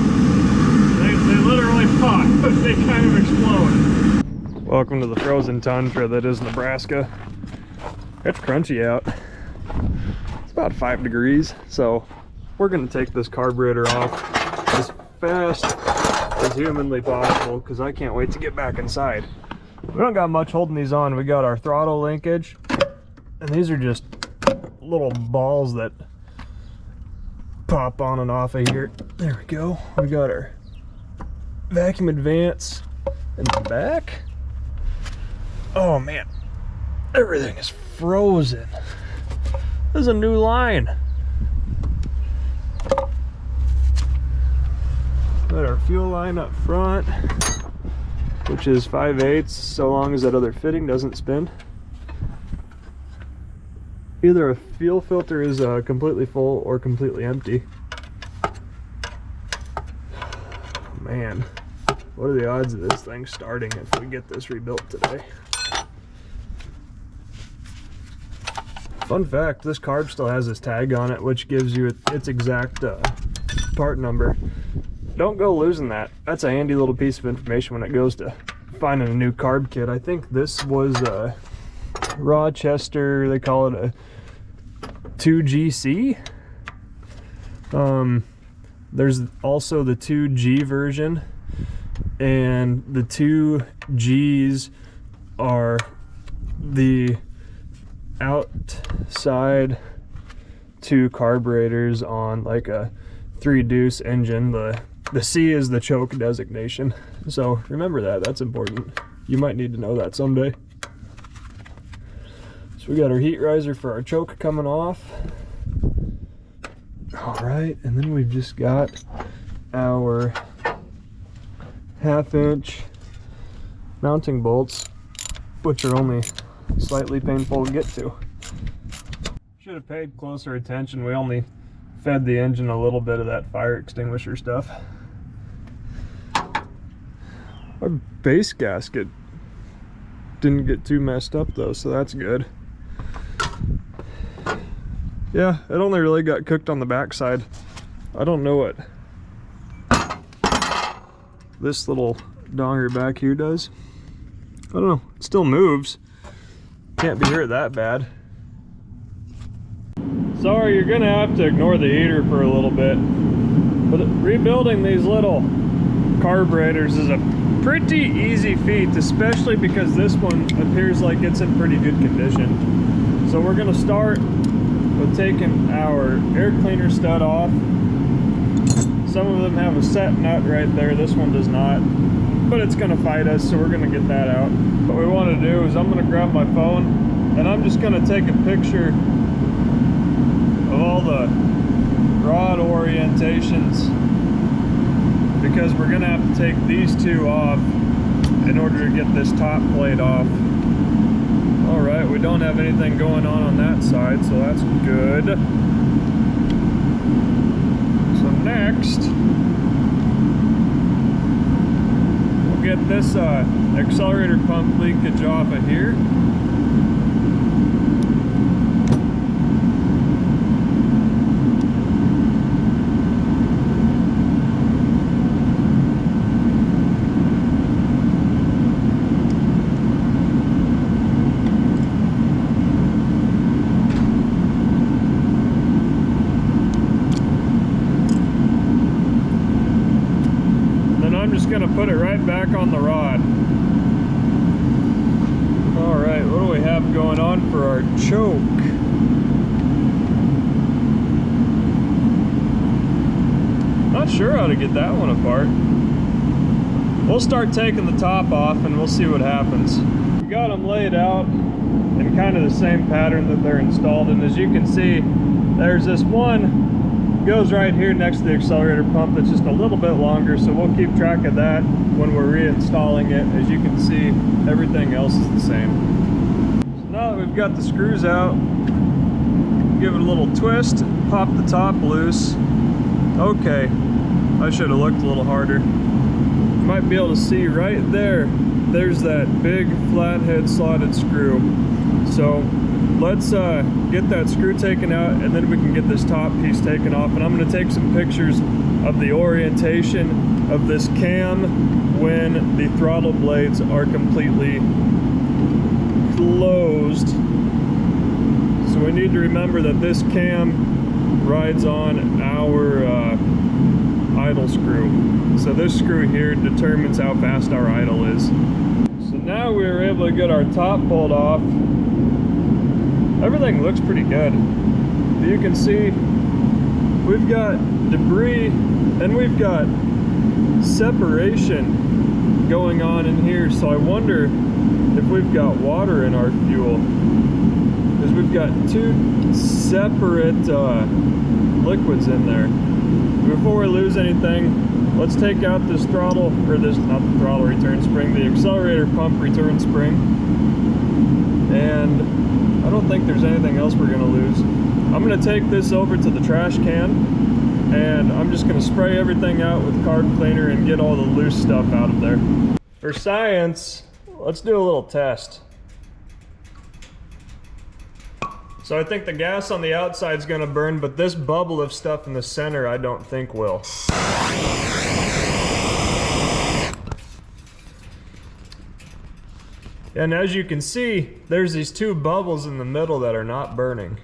They literally pop, but they kind of explode. Welcome to the frozen tundra that is Nebraska. It's crunchy out. It's about 5 degrees, so we're going to take this carburetor off as fast as humanly possible because I can't wait to get back inside. We don't got much holding these on. We got our throttle linkage, and these are just little balls that pop on and off of here. There we go. We got our vacuum advance in the back. Oh man, everything is frozen. This is a new line. Got our fuel line up front, which is 5/8, so long as that other fitting doesn't spin. Either a fuel filter is completely full or completely empty. Man, what are the odds of this thing starting if we get this rebuilt today? Fun fact, this carb still has this tag on it, which gives you its exact part number. Don't go losing that. That's a handy little piece of information when it goes to finding a new carb kit. I think this was Rochester, they call it a 2GC. There's also the 2G version, and the 2Gs are the outside two carburetors on like a 3-deuce engine. The C is the choke designation, so remember that. That's important. You might need to know that someday. So we got our heat riser for our choke coming off. All right, and then we've just got our 1/2-inch mounting bolts, which are only slightly painful to get to. Should have paid closer attention. We only fed the engine a little bit of that fire extinguisher stuff. Our base gasket didn't get too messed up though, so that's good. Yeah, it only really got cooked on the backside. I don't know what this little donger back here does. I don't know, it still moves. Can't be hurt that bad. Sorry, you're gonna have to ignore the heater for a little bit. But rebuilding these little carburetors is a pretty easy feat, especially because this one appears like it's in pretty good condition. So we're gonna start with taking our air cleaner stud off. Some of them have a set nut right there. This one does not, but it's gonna fight us, so we're gonna get that out. What we want to do is I'm gonna grab my phone and I'm just gonna take a picture of all the rod orientations, because we're gonna have to take these two off in order to get this top plate off. All All right, we don't have anything going on that side, so that's good. So next, we'll get this accelerator pump leakage off of here. Gonna put it right back on the rod. All right, what do we have going on for our choke? Not sure how to get that one apart. We'll start taking the top off and we'll see what happens. We got them laid out in kind of the same pattern that they're installed, and as you can see, there's this one goes right here next to the accelerator pump. It's just a little bit longer, so we'll keep track of that when we're reinstalling it. As you can see, everything else is the same. So now that we've got the screws out, give it a little twist, pop the top loose. Okay, I should have looked a little harder. You might be able to see right there, there's that big flathead slotted screw. So let's get that screw taken out, and then we can get this top piece taken off. And I'm going to take some pictures of the orientation of this cam when the throttle blades are completely closed. So we need to remember that this cam rides on our idle screw. So this screw here determines how fast our idle is. So now we were able to get our top pulled off. Everything looks pretty good. You can see we've got debris and we've got separation going on in here. So I wonder if we've got water in our fuel, because we've got two separate liquids in there. Before we lose anything, let's take out this throttle, or this, not the throttle return spring, the accelerator pump return spring. And I don't think there's anything else we're gonna lose. I'm gonna take this over to the trash can, and I'm just gonna spray everything out with carb cleaner and get all the loose stuff out of there. For science, let's do a little test. So I think the gas on the outside is gonna burn, but this bubble of stuff in the center I don't think will. And as you can see, there's these two bubbles in the middle that are not burning,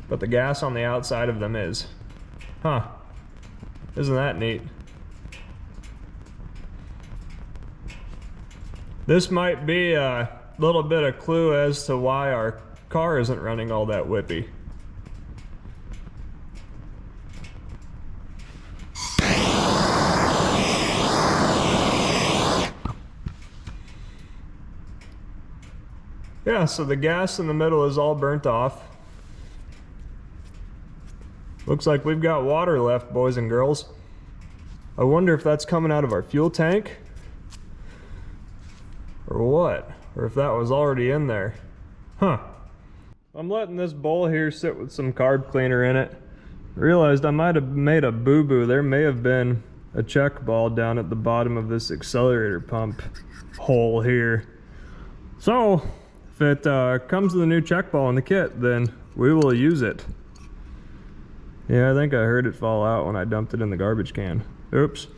but the gas on the outside of them is. Huh, isn't that neat? This might be a little bit of clue as to why our car isn't running all that whippy. Yeah, so the gas in the middle is all burnt off. Looks like we've got water left, boys and girls. I wonder if that's coming out of our fuel tank or what, or if that was already in there. Huh. I'm letting this bowl here sit with some carb cleaner in it. Realized I might have made a boo-boo. There may have been a check ball down at the bottom of this accelerator pump hole here. So if it comes with a new check ball in the kit, then we will use it. Yeah, I think I heard it fall out when I dumped it in the garbage can. Oops.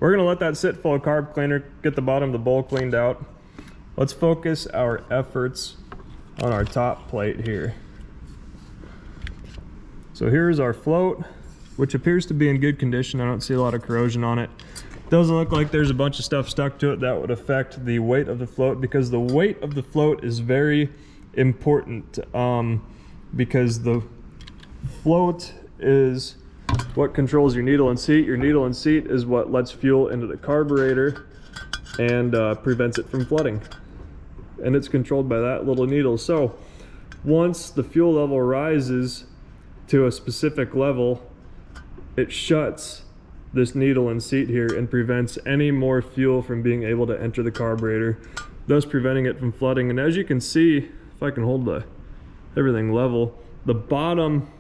We're gonna let that sit full of carb cleaner, get the bottom of the bowl cleaned out. Let's focus our efforts on our top plate here. So here's our float, which appears to be in good condition. I don't see a lot of corrosion on it. Doesn't look like there's a bunch of stuff stuck to it that would affect the weight of the float, because the weight of the float is very important, because the float is what controls your needle and seat. Your needle and seat is what lets fuel into the carburetor and prevents it from flooding. And it's controlled by that little needle. So once the fuel level rises to a specific level, it shuts this needle and seat here and prevents any more fuel from being able to enter the carburetor, thus preventing it from flooding. And as you can see, if I can hold everything level, the bottom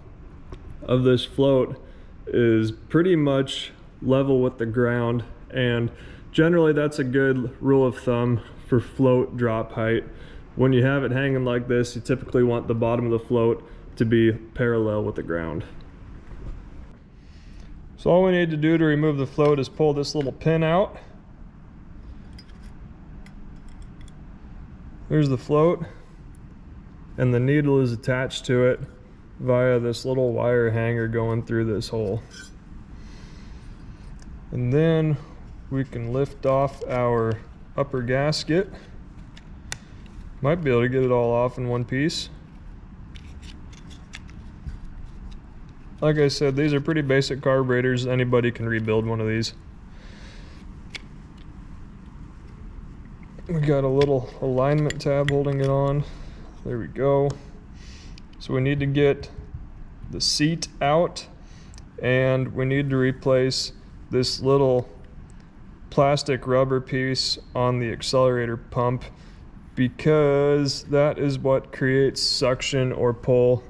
of this float is pretty much level with the ground, and generally that's a good rule of thumb for float drop height. When you have it hanging like this, you typically want the bottom of the float to be parallel with the ground. So all we need to do to remove the float is pull this little pin out. Here's the float, and the needle is attached to it via this little wire hanger going through this hole. And then we can lift off our upper gasket. Might be able to get it all off in one piece. Like I said, these are pretty basic carburetors. Anybody can rebuild one of these. We got a little alignment tab holding it on. There we go. So we need to get the seat out, and we need to replace this little plastic rubber piece on the accelerator pump, because that is what creates suction or pull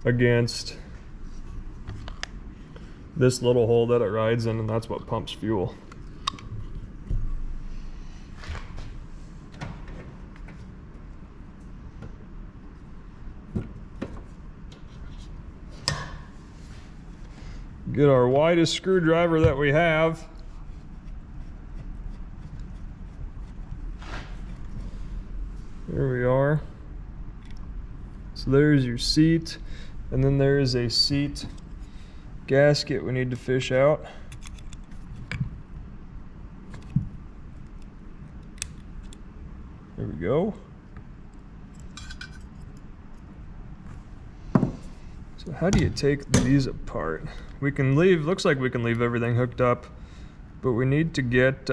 against this little hole that it rides in, and that's what pumps fuel. Get our widest screwdriver that we have. There we are. So there's your seat, and then there is a seat gasket we need to fish out. There we go. So how do you take these apart? We can leave, looks like we can leave everything hooked up, but we need to get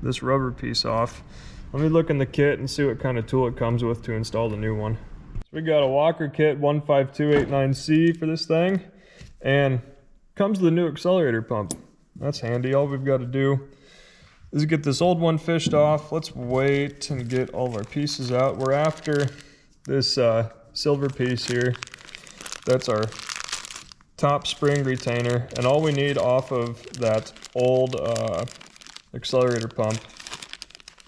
this rubber piece off. Let me look in the kit and see what kind of tool it comes with to install the new one. So we got a Walker kit 15289C for this thing, and comes with a new accelerator pump. That's handy. All we've got to do is get this old one fished off. Let's wait and get all of our pieces out. We're after this silver piece here. That's our top spring retainer, and all we need off of that old accelerator pump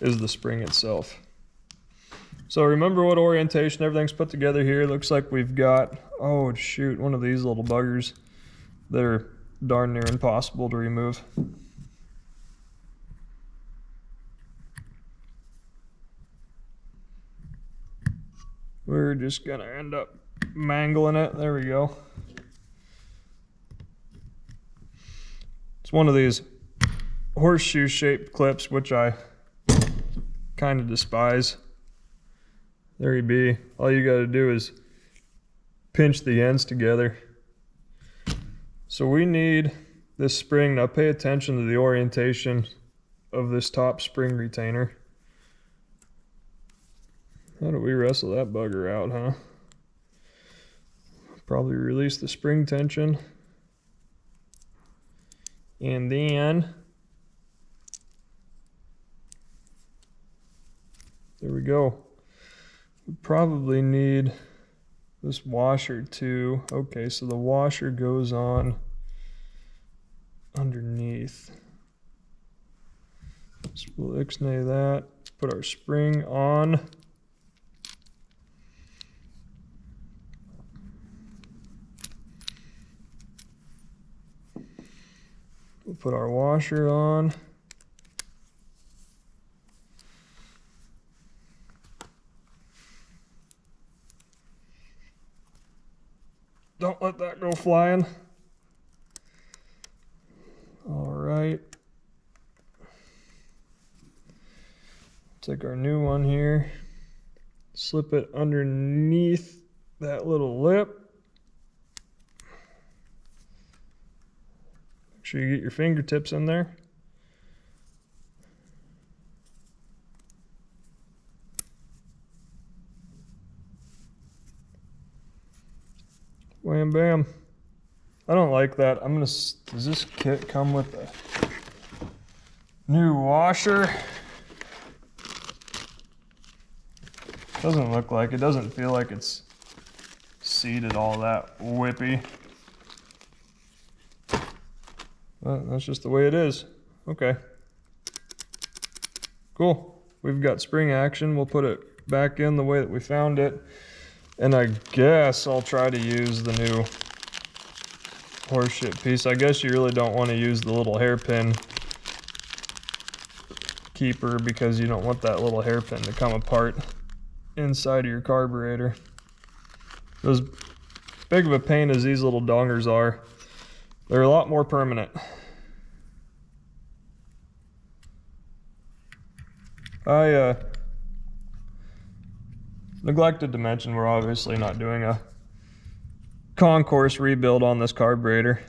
is the spring itself. So remember what orientation everything's put together here. Looks like we've got, oh shoot, one of these little buggers that are darn near impossible to remove. We're just gonna end up mangling it. There we go. It's one of these horseshoe shaped clips, which I kind of despise. There you be. All you got to do is pinch the ends together. So we need this spring. Now pay attention to the orientation of this top spring retainer. How do we wrestle that bugger out, huh? Probably release the spring tension. And then there we go. We probably need this washer too. Okay, so the washer goes on underneath. So we'll ixnay that. Put our spring on. We'll put our washer on. Don't let that go flying. All right. Take our new one here, slip it underneath that little lip. Make sure you get your fingertips in there. Wham bam. I don't like that. does this kit come with a new washer? Doesn't look like it. Doesn't feel like it's seated all that whippy. Well, that's just the way it is. Okay. Cool. We've got spring action. We'll put it back in the way that we found it. And I guess I'll try to use the new horseshit piece. I guess you really don't want to use the little hairpin keeper because you don't want that little hairpin to come apart inside of your carburetor. As big of a pain as these little dongers are, they're a lot more permanent. I neglected to mention we're obviously not doing a concourse rebuild on this carburetor.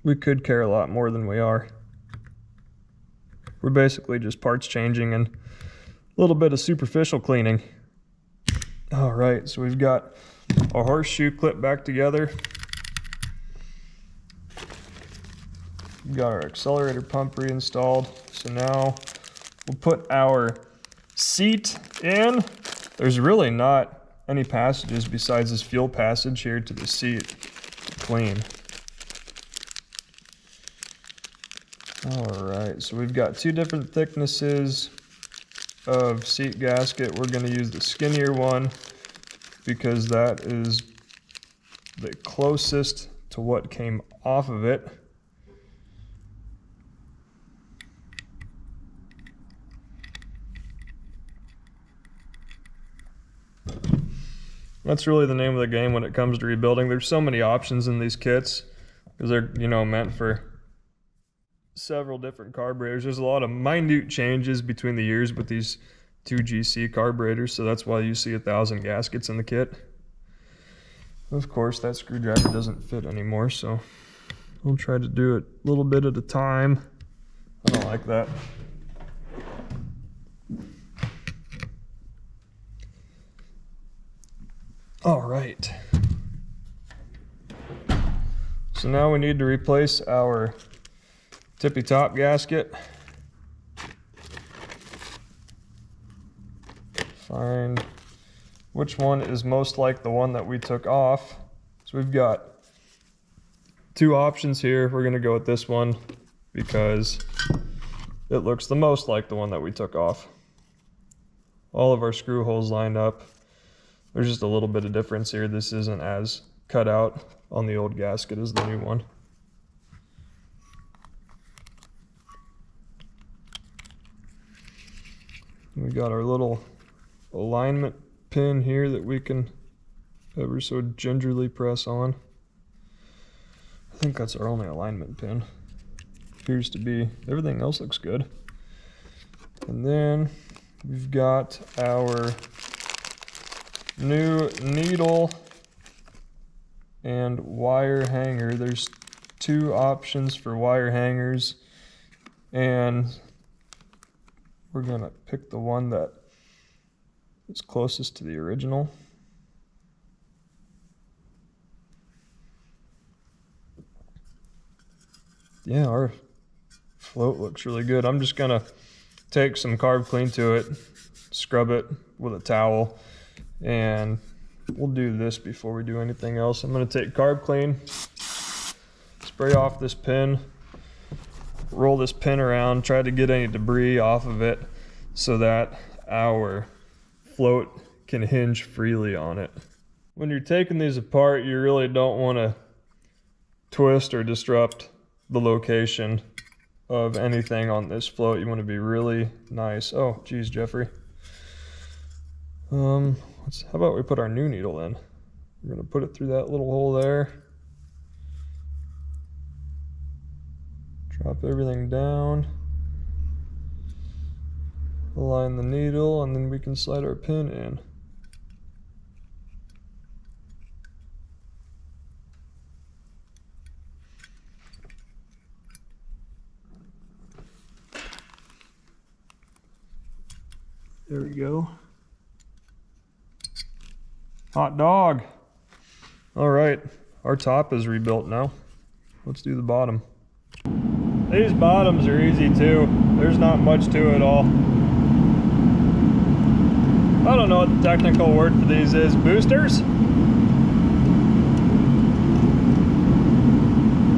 We could care a lot more than we are. We're basically just parts changing and a little bit of superficial cleaning. All right, so we've got our horseshoe clip back together. We've got our accelerator pump reinstalled. So now we'll put our seat in. There's really not any passages besides this fuel passage here to the seat to clean. All right, so we've got two different thicknesses of seat gasket. We're going to use the skinnier one because that is the closest to what came off of it. That's really the name of the game when it comes to rebuilding. There's so many options in these kits because they're, you know, meant for several different carburetors. There's a lot of minute changes between the years with these 2GC carburetors, so that's why you see 1,000 gaskets in the kit. Of course, that screwdriver doesn't fit anymore, so we'll try to do it a little bit at a time. I don't like that. All right. So now we need to replace our tippy top gasket. Find which one is most like the one that we took off. So we've got two options here. We're gonna go with this one because it looks the most like the one that we took off. All of our screw holes lined up. There's just a little bit of difference here. This isn't as cut out on the old gasket as the new one. We got our little alignment pin here that we can ever so gingerly press on. I think that's our only alignment pin. Appears to be. Everything else looks good. And then we've got our new needle and wire hanger. There's two options for wire hangers, and we're gonna pick the one that is closest to the original. Yeah, our float looks really good. I'm just gonna take some carb clean to it, scrub it with a towel, and we'll do this before we do anything else. I'm gonna take carb clean, spray off this pin, roll this pin around, try to get any debris off of it so that our float can hinge freely on it. When you're taking these apart, you really don't want to twist or disrupt the location of anything on this float. You want to be really nice. Oh, geez, Jeffrey. How about we put our new needle in? We're going to put it through that little hole there. Drop everything down. Align the needle, and then we can slide our pin in. There we go. Hot dog. All right, our top is rebuilt now. Let's do the bottom. These bottoms are easy too. There's not much to it all. I don't know what the technical word for these is, boosters?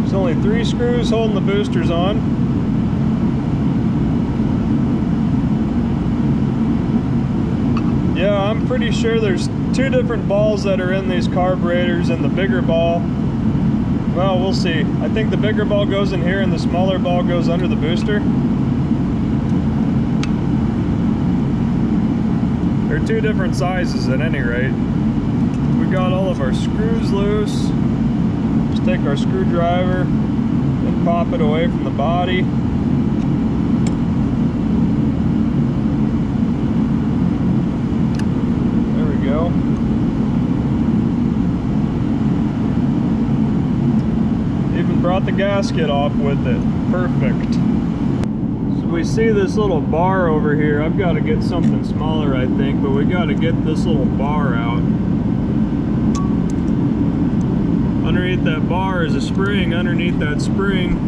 There's only 3 screws holding the boosters on. Yeah, I'm pretty sure there's 2 different balls that are in these carburetors, and the bigger ball, well, we'll see. I think the bigger ball goes in here and the smaller ball goes under the booster. They're 2 different sizes at any rate. We got all of our screws loose. Just take our screwdriver and pop it away from the body. There we go. Even brought the gasket off with it. Perfect. So we see this little bar over here. I've got to get something smaller, I think, but we got to get this little bar out. Underneath that bar is a spring. Underneath that spring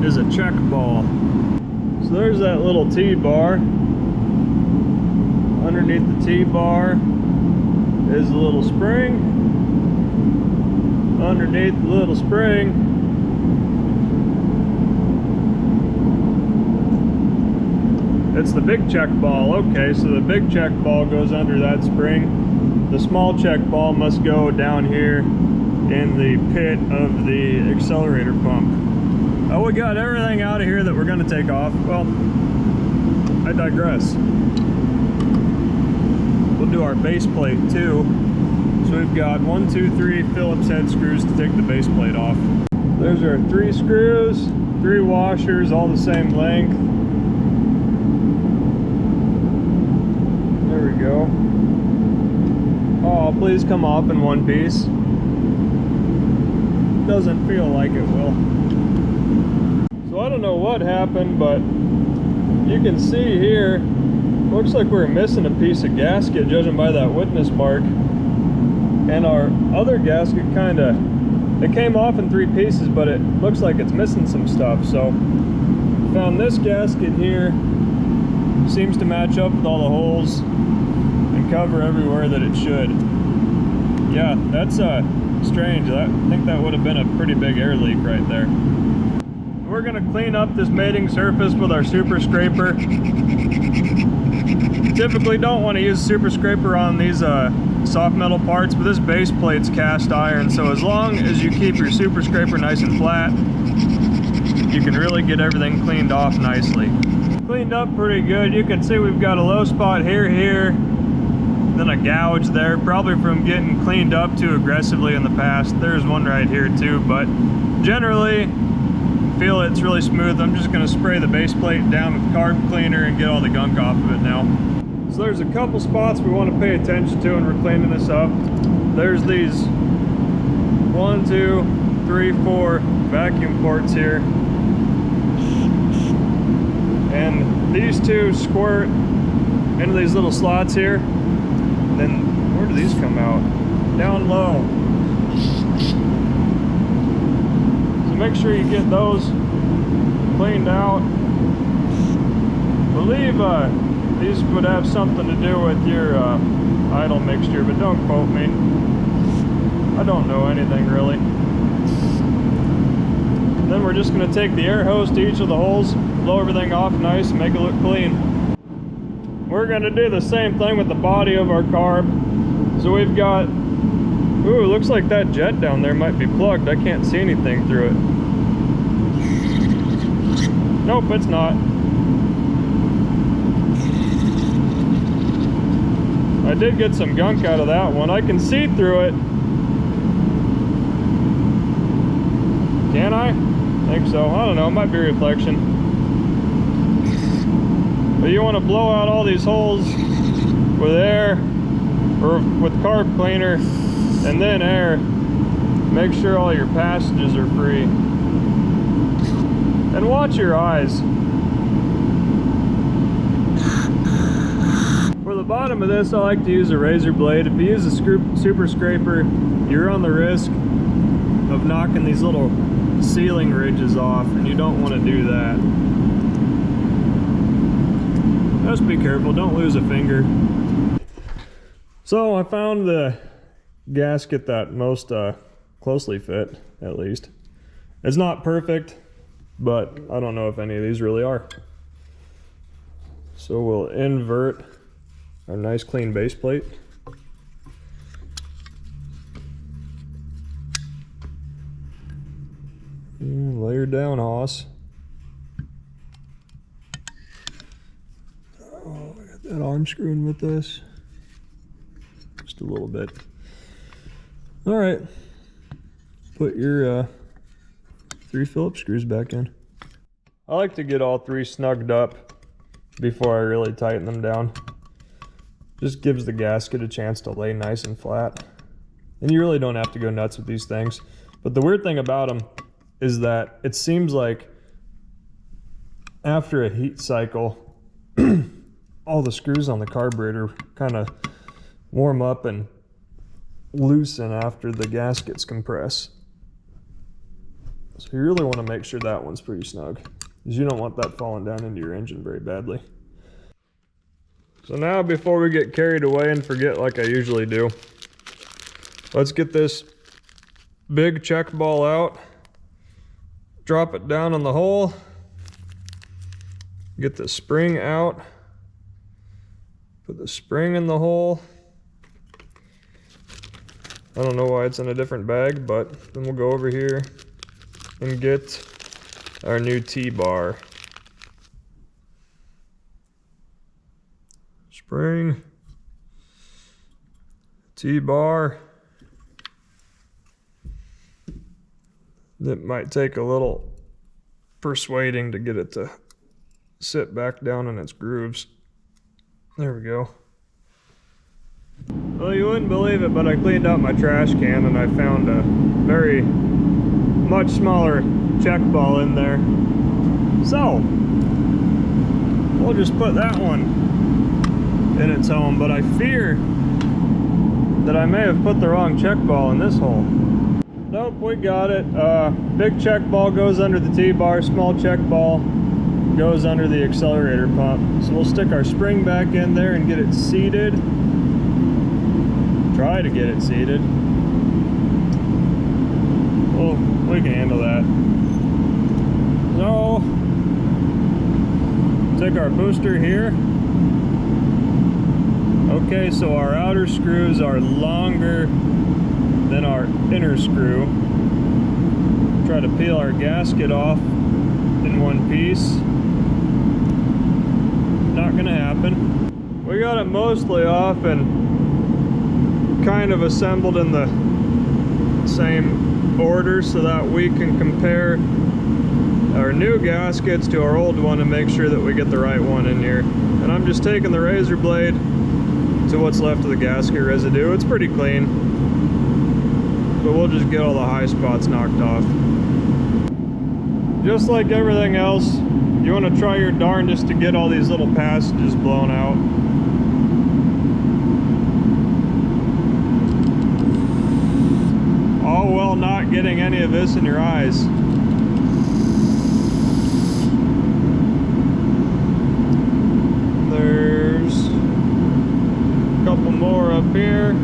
is a check ball. So there's that little T-bar. Underneath the T-bar is a little spring. Underneath the little spring it's the big check ball. Okay, so the big check ball goes under that spring. The small check ball must go down here in the pit of the accelerator pump. Oh, we got everything out of here that we're going to take off. Well, I digress. We'll do our base plate too. So we've got 1, 2, 3 Phillips head screws to take the base plate off. There's our 3 screws, 3 washers, all the same length. There we go. Oh, please come off in one piece. Doesn't feel like it will. So I don't know what happened, but you can see here, looks like we're missing a piece of gasket judging by that witness mark. And our other gasket it came off in 3 pieces, but it looks like it's missing some stuff. So found this gasket here, seems to match up with all the holes and cover everywhere that it should. Yeah, that's strange. I think that would have been a pretty big air leak right there. We're gonna clean up this mating surface with our super scraper. Typically don't want to use super scraper on these soft metal parts, but this base plate's cast iron, so as long as you keep your super scraper nice and flat, you can really get everything cleaned off nicely. Cleaned up pretty good. You can see we've got a low spot here, then a gouge there, probably from getting cleaned up too aggressively in the past. There's one right here too, but generally feel it's really smooth. I'm just going to spray the base plate down with carb cleaner and get all the gunk off of it now. So there's a couple spots we want to pay attention to when we're cleaning this up. There's these 1, 2, 3, 4 vacuum ports here, and these 2 squirt into these little slots here. And then where do these come out? Down low. So make sure you get those cleaned out. I believe these would have something to do with your idle mixture, but don't quote me. I don't know anything really. And then we're just going to take the air hose to each of the holes, blow everything off nice, and make it look clean. We're going to do the same thing with the body of our carb. So we've got, ooh, it looks like that jet down there might be plugged. I can't see anything through it. Nope, it's not. I did get some gunk out of that one. I can see through it. Can I? I think so. I don't know. It might be reflection. But you want to blow out all these holes with air or with carb cleaner and then air. Make sure all your passages are free. And watch your eyes. For the bottom of this, I like to use a razor blade. If you use a super scraper, you're on the risk of knocking these little sealing ridges off, and you don't want to do that. Just be careful, don't lose a finger. So I found the gasket that most closely fit, at least. It's not perfect, but I don't know if any of these really are. So we'll invert our nice clean base plate. And lay her down, Hoss. Oh, I got that arm screwing with this. Just a little bit. All right. Put your 3 Phillips screws back in. I like to get all 3 snugged up before I really tighten them down. Just gives the gasket a chance to lay nice and flat. And you really don't have to go nuts with these things. But the weird thing about them is that it seems like after a heat cycle, all the screws on the carburetor kind of warm up and loosen after the gaskets compress. So you really want to make sure that one's pretty snug, because you don't want that falling down into your engine very badly. So now, before we get carried away and forget like I usually do, let's get this big check ball out, drop it down on the hole, get the spring out, put the spring in the hole. I don't know why it's in a different bag, but then we'll go over here and get our new T-bar. Spring, T-bar. It might take a little persuading to get it to sit back down in its grooves. There we go. Well, you wouldn't believe it, but I cleaned out my trash can and I found a very much smaller check ball in there. So we'll just put that one in its home, but I fear that I may have put the wrong check ball in this hole. Nope, we got it. Big check ball goes under the T-bar, small check ball goes under the accelerator pump. So we'll stick our spring back in there and get it seated. Try to get it seated. Well, we can handle that. So, take our booster here. Okay, so our outer screws are longer than our inner screw. Try to peel our gasket off in one piece. Not gonna happen. We got it mostly off and kind of assembled in the same order so that we can compare our new gaskets to our old one and make sure that we get the right one in here. And I'm just taking the razor blade to what's left of the gasket residue. It's pretty clean, but we'll just get all the high spots knocked off. Just like everything else, you want to try your darndest to get all these little passages blown out. All while not getting any of this in your eyes. There's a couple more up here.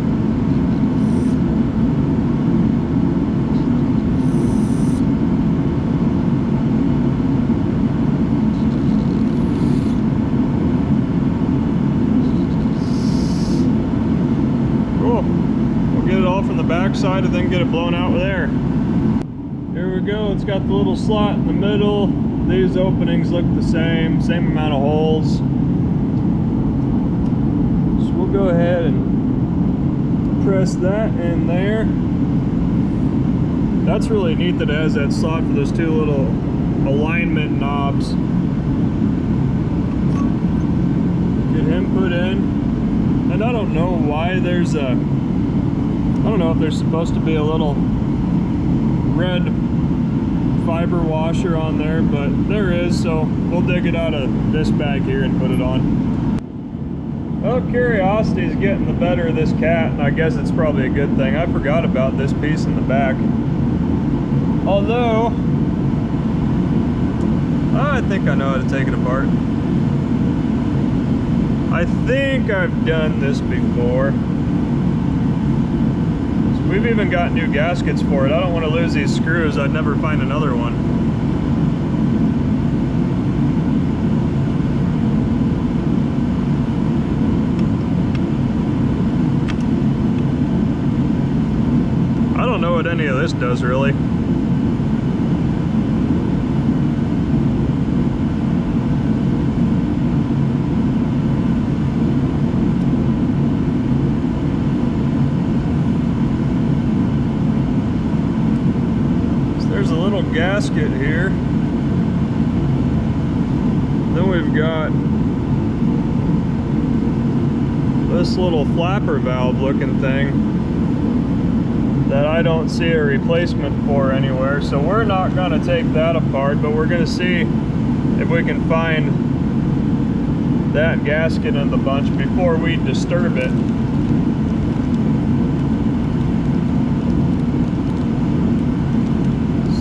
From the back side and then get it blown out with air. Here we go. It's got the little slot in the middle. These openings look the same amount of holes. So we'll go ahead and press that in there. That's really neat that it has that slot for those two little alignment knobs. Get him put in. And I don't know why there's a I don't know if there's supposed to be a little red fiber washer on there, but there is, so we'll dig it out of this bag here and put it on. Well, curiosity is getting the better of this cat, and I guess it's probably a good thing. I forgot about this piece in the back. Although, I think I know how to take it apart. I think I've done this before. So we've even got new gaskets for it. I don't want to lose these screws. I'd never find another one. I don't know what any of this does really. Gasket here. Then we've got this little flapper valve looking thing that I don't see a replacement for anywhere, so we're not going to take that apart, but we're going to see if we can find that gasket in the bunch before we disturb it.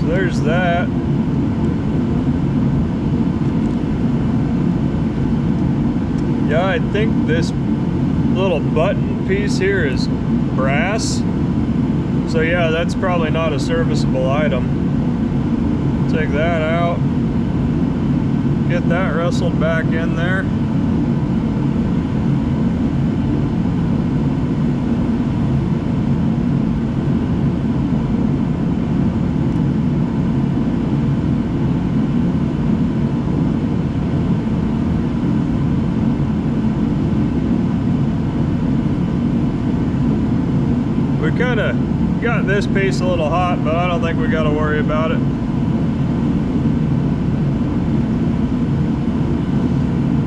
There's that. Yeah, I think this little button piece here is brass. So yeah, that's probably not a serviceable item. Take that out. Get that wrestled back in there. Kind of got this piece a little hot, but I don't think we got to worry about it.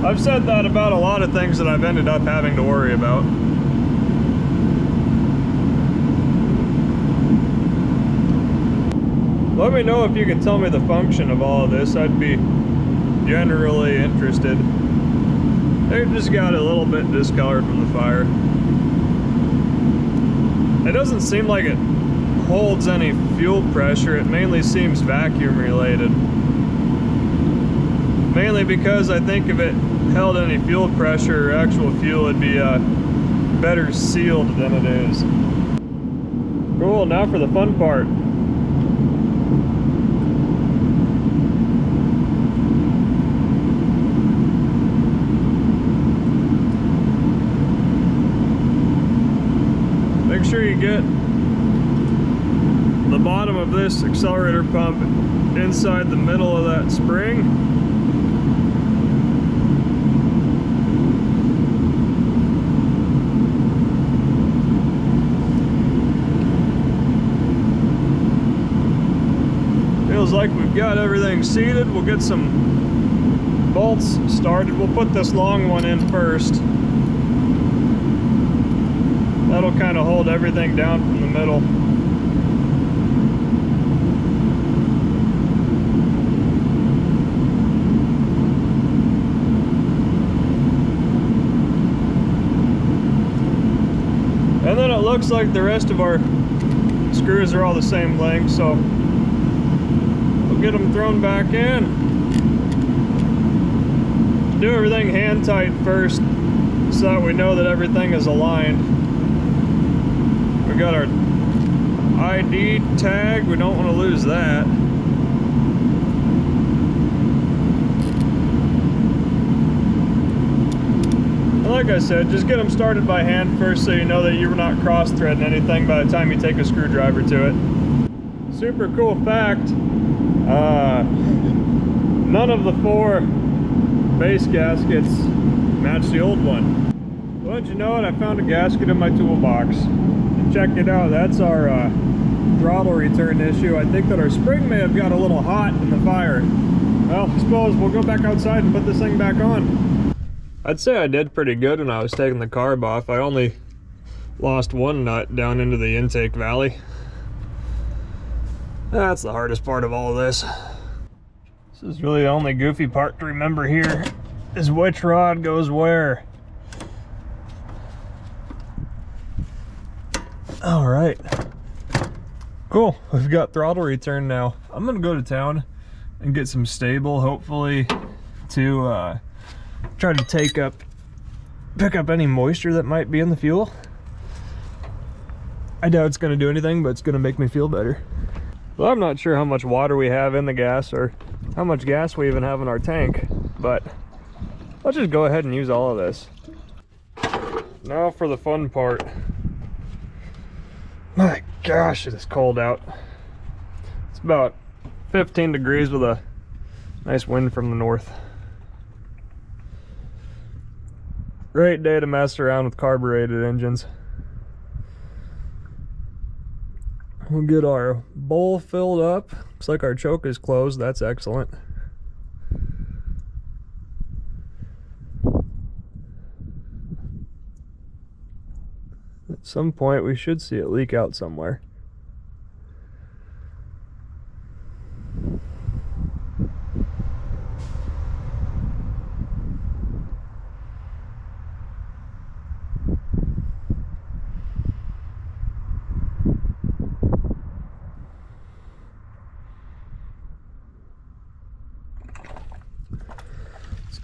I've said that about a lot of things that I've ended up having to worry about. Let me know if you can tell me the function of all of this. I'd be generally interested. They just got a little bit discolored from the fire. It doesn't seem like it holds any fuel pressure. It mainly seems vacuum related. Mainly because I think if it held any fuel pressure or actual fuel, it'd be better sealed than it is. Cool, now for the fun part. Make sure you get the bottom of this accelerator pump inside the middle of that spring. Feels like we've got everything seated. We'll get some bolts started. We'll put this long one in first. That'll kind of hold everything down from the middle. And then it looks like the rest of our screws are all the same length, so we'll get them thrown back in. Do everything hand tight first so that we know that everything is aligned. We got our ID tag, we don't want to lose that. And like I said, just get them started by hand first so you know that you're not cross-threading anything by the time you take a screwdriver to it. Super cool fact, none of the 4 base gaskets match the old one. Well, did you know it? I found a gasket in my toolbox. Check it out, that's our throttle return issue. I think that our spring may have got a little hot in the fire. Well, I suppose we'll go back outside and put this thing back on. I'd say I did pretty good when I was taking the carb off. I only lost 1 nut down into the intake valley. That's the hardest part of all of this. This is really the only goofy part to remember here, is which rod goes where. All right, cool. We've got throttle return now. I'm gonna go to town and get some stable, hopefully, to try to take up pick up any moisture that might be in the fuel. I doubt it's going to do anything, but it's going to make me feel better. Well, I'm not sure how much water we have in the gas or how much gas we even have in our tank, but let's just go ahead and use all of this. Now for the fun part. My gosh, it is cold out. It's about 15 degrees with a nice wind from the north. Great day to mess around with carbureted engines. We'll get our bowl filled up. Looks like our choke is closed. That's excellent. At some point we should see it leak out somewhere.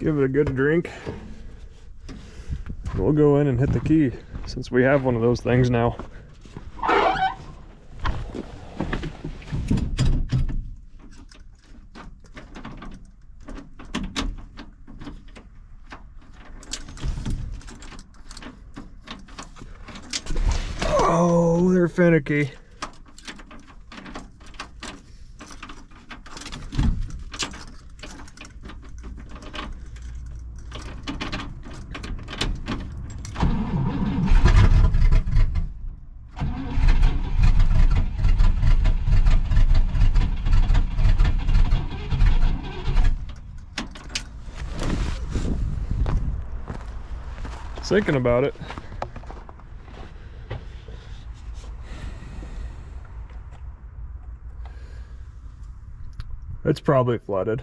Give it a good drink. We'll go in and hit the key since we have one of those things now. Oh, they're finicky. Thinking about it. It's probably flooded.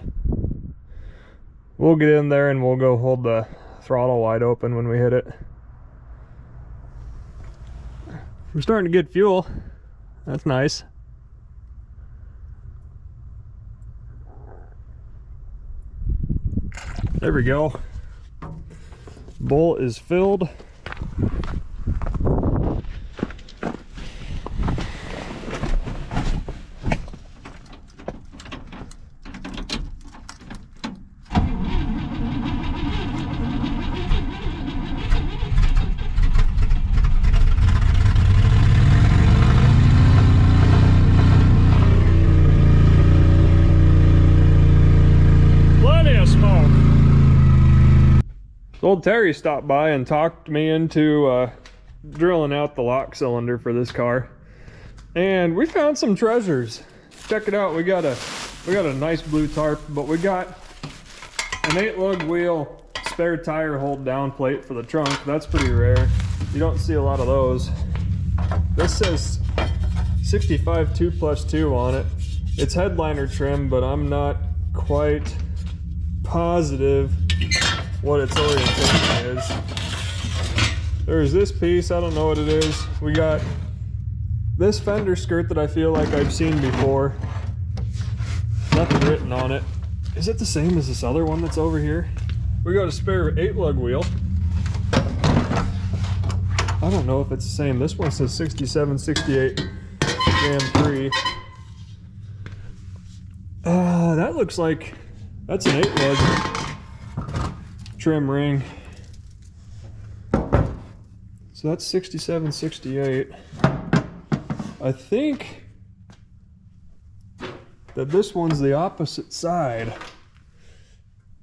We'll get in there and we'll go hold the throttle wide open when we hit it. We're starting to get fuel. That's nice. There we go. Bowl is filled. Old Terry stopped by and talked me into drilling out the lock cylinder for this car, and we found some treasures. Check it out. We got a nice blue tarp, but we got an 8-lug wheel spare tire hold down plate for the trunk. That's pretty rare. You don't see a lot of those. This says 65 2+2 on it. It's headliner trim, but I'm not quite positive what its orientation is. There's this piece, I don't know what it is. We got this fender skirt that I feel like I've seen before. Nothing written on it. Is it the same as this other one that's over here? We got a spare 8-lug wheel. I don't know if it's the same. This one says 67, 68 Ram 3. That looks like that's an 8-lug trim ring. So that's 67, 68. I think that this one's the opposite side,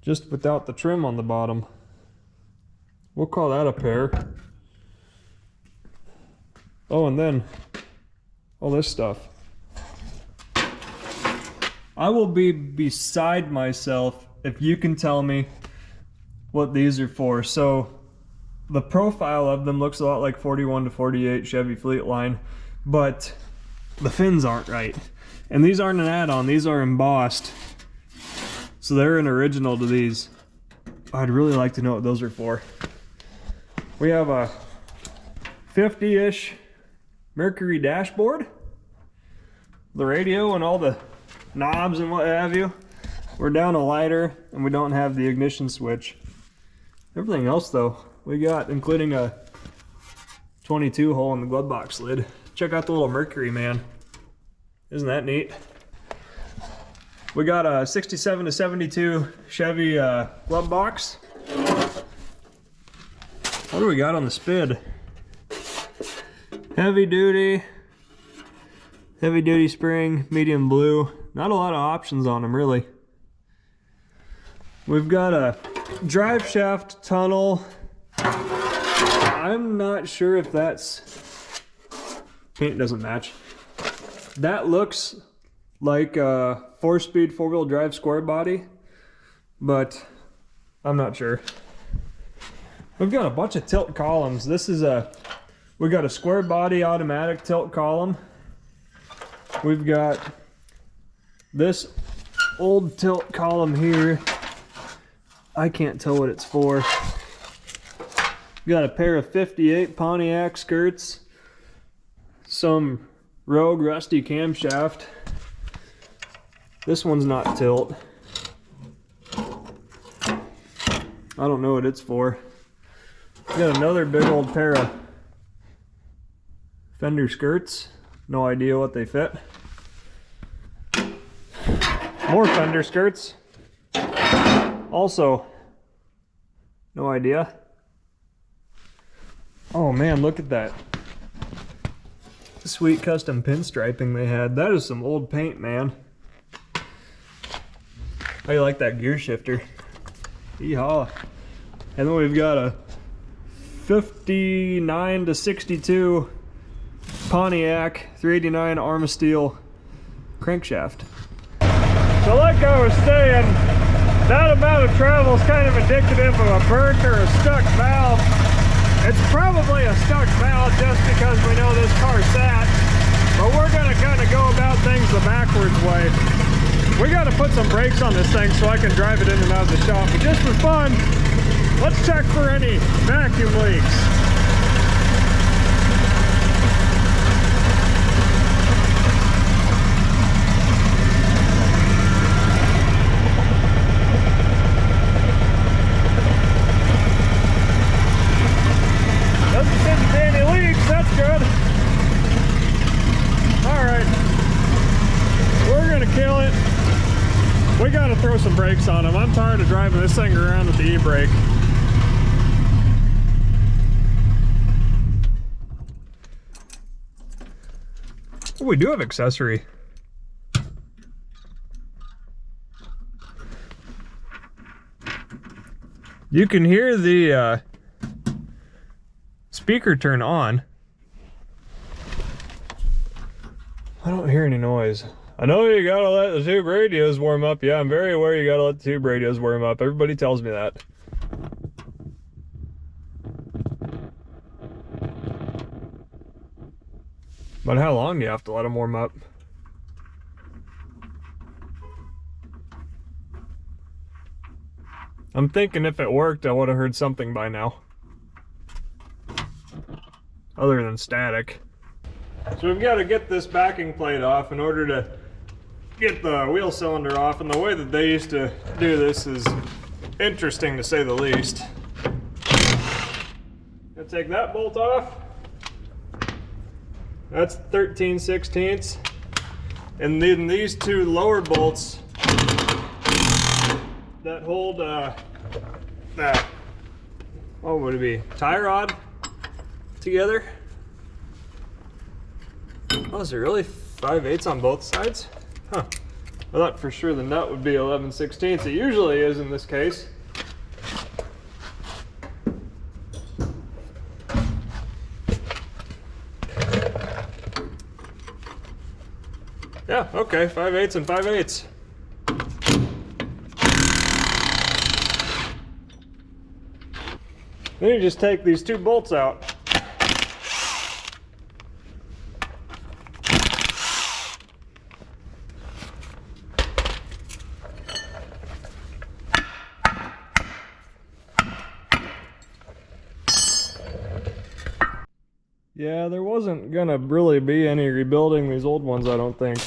just without the trim on the bottom. We'll call that a pair. Oh, and then all this stuff. I will be beside myself if you can tell me what these are for. So the profile of them looks a lot like 41 to 48 Chevy Fleetline, but the fins aren't right. And these aren't an add-on, these are embossed. So they're an original to these. I'd really like to know what those are for. We have a 50-ish Mercury dashboard, the radio and all the knobs and what have you. We're down a lighter and we don't have the ignition switch. Everything else though we got, including a 22 hole in the glove box lid. Check out the little Mercury, man. Isn't that neat? We got a 67 to 72 Chevy glove box. What do we got on the spid? Heavy duty spring, medium blue. Not a lot of options on them, really. We've got a drive shaft tunnel. I'm not sure if that's... Paint doesn't match. That looks like a 4-speed 4-wheel drive square body, but I'm not sure. We've got a bunch of tilt columns. This is we got a square body automatic tilt column. We've got this old tilt column here. I can't tell what it's for. We got a pair of 58 Pontiac skirts, some Rogue rusty camshaft. This one's not tilt. I don't know what it's for. We got another big old pair of fender skirts. No idea what they fit. More fender skirts. Also, no idea. Oh man, look at that. Sweet custom pinstriping they had. That is some old paint, man. How you like that gear shifter? Yeehaw. And then we've got a 59 to 62 Pontiac 389 Armasteel crankshaft. So like I was saying, that amount of travel is kind of indicative of a burnt or a stuck valve. It's probably a stuck valve just because we know this car sat, but we're gonna kind of go about things the backwards way. We gotta put some brakes on this thing so I can drive it in and out of the shop, but just for fun, let's check for any vacuum leaks. Doesn't seem to be any leaks, that's good. Alright, we're gonna kill it. We gotta throw some brakes on them. I'm tired of driving this thing around with the e-brake. Oh, we do have accessory. You can hear the speaker turn on. I don't hear any noise. I know you gotta let the tube radios warm up. Yeah, I'm very aware you gotta let the tube radios warm up. Everybody tells me that. But how long do you have to let them warm up? I'm thinking if it worked, I would have heard something by now. Other than static. So we've got to get this backing plate off in order to get the wheel cylinder off, and the way that they used to do this is interesting to say the least. Gonna take that bolt off. That's 13/16, and then these two lower bolts that hold that, what would it be, tie rod together. Oh, is it really 5/8 on both sides? Huh. I thought for sure the nut would be 11/16. It usually is in this case. Yeah, okay, 5/8 and 5/8. Then you just take these two bolts out. Yeah, there wasn't gonna really be any rebuilding these old ones, I don't think.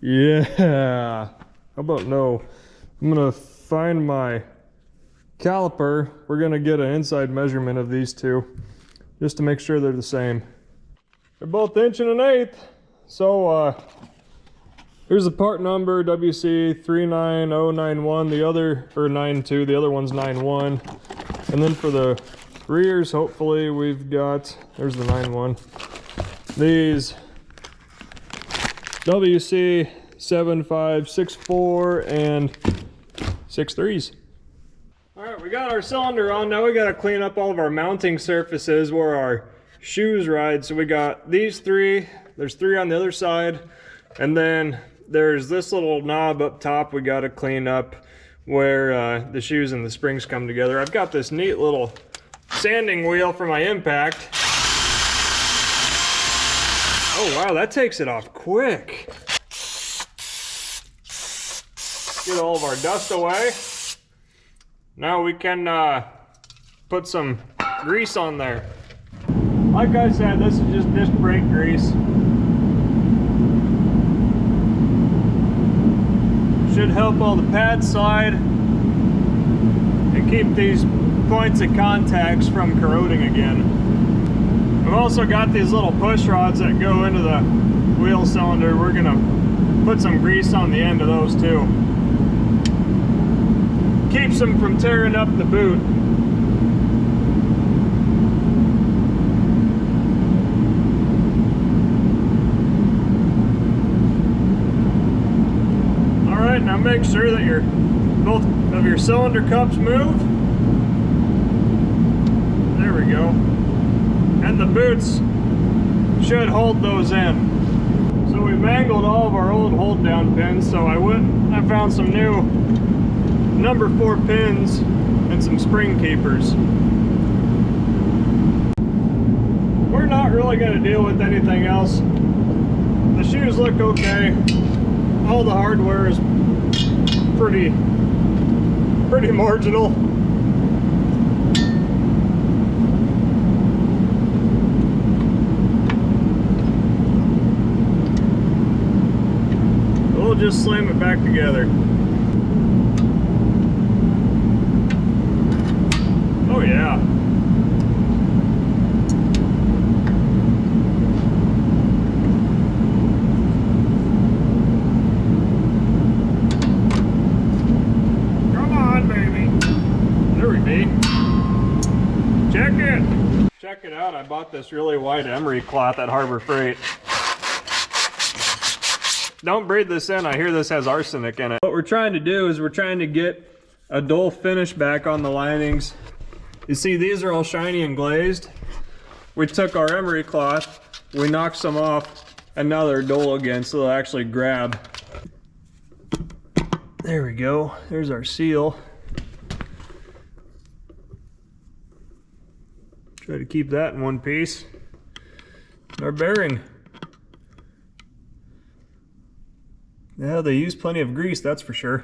Yeah. How about no? I'm gonna find my caliper. We're gonna get an inside measurement of these two just to make sure they're the same. They're both 1 1/8. So here's the part number, WC39091, the other, or 92, the other one's 91. And then for the rears, hopefully we've got, there's the 91. These WC7564 and 63s. All right, we got our cylinder on. Now we got to clean up all of our mounting surfaces where our shoes ride. So we got these three, there's 3 on the other side, and then there's this little knob up top we got to clean up where the shoes and the springs come together. I've got this neat little sanding wheel for my impact. Oh wow, that takes it off quick. Get all of our dust away. Now we can put some grease on there. Like I said, this is just disc brake grease. Should help all the pads slide and keep these points of contacts from corroding again. We've also got these little push rods that go into the wheel cylinder. We're gonna put some grease on the end of those too. Keeps them from tearing up the boot. All right, now make sure that both of your cylinder cups move. There we go. And the boots should hold those in. So we mangled all of our old hold down pins, so I found some new number 4 pins and some spring keepers. We're not really going to deal with anything else. The shoes look okay. All the hardware is pretty marginal. We'll just slam it back together. Oh yeah. Come on, baby. There we be. Check it. Check it out. I bought this really white emery cloth at Harbor Freight. Don't breathe this in. I hear this has arsenic in it. What we're trying to do is we're trying to get a dull finish back on the linings. You see, these are all shiny and glazed. We took our emery cloth, we knocked some off, and now they're dull again, so they'll actually grab. There we go. There's our seal. Try to keep that in one piece. Our bearing. Yeah, they use plenty of grease, that's for sure.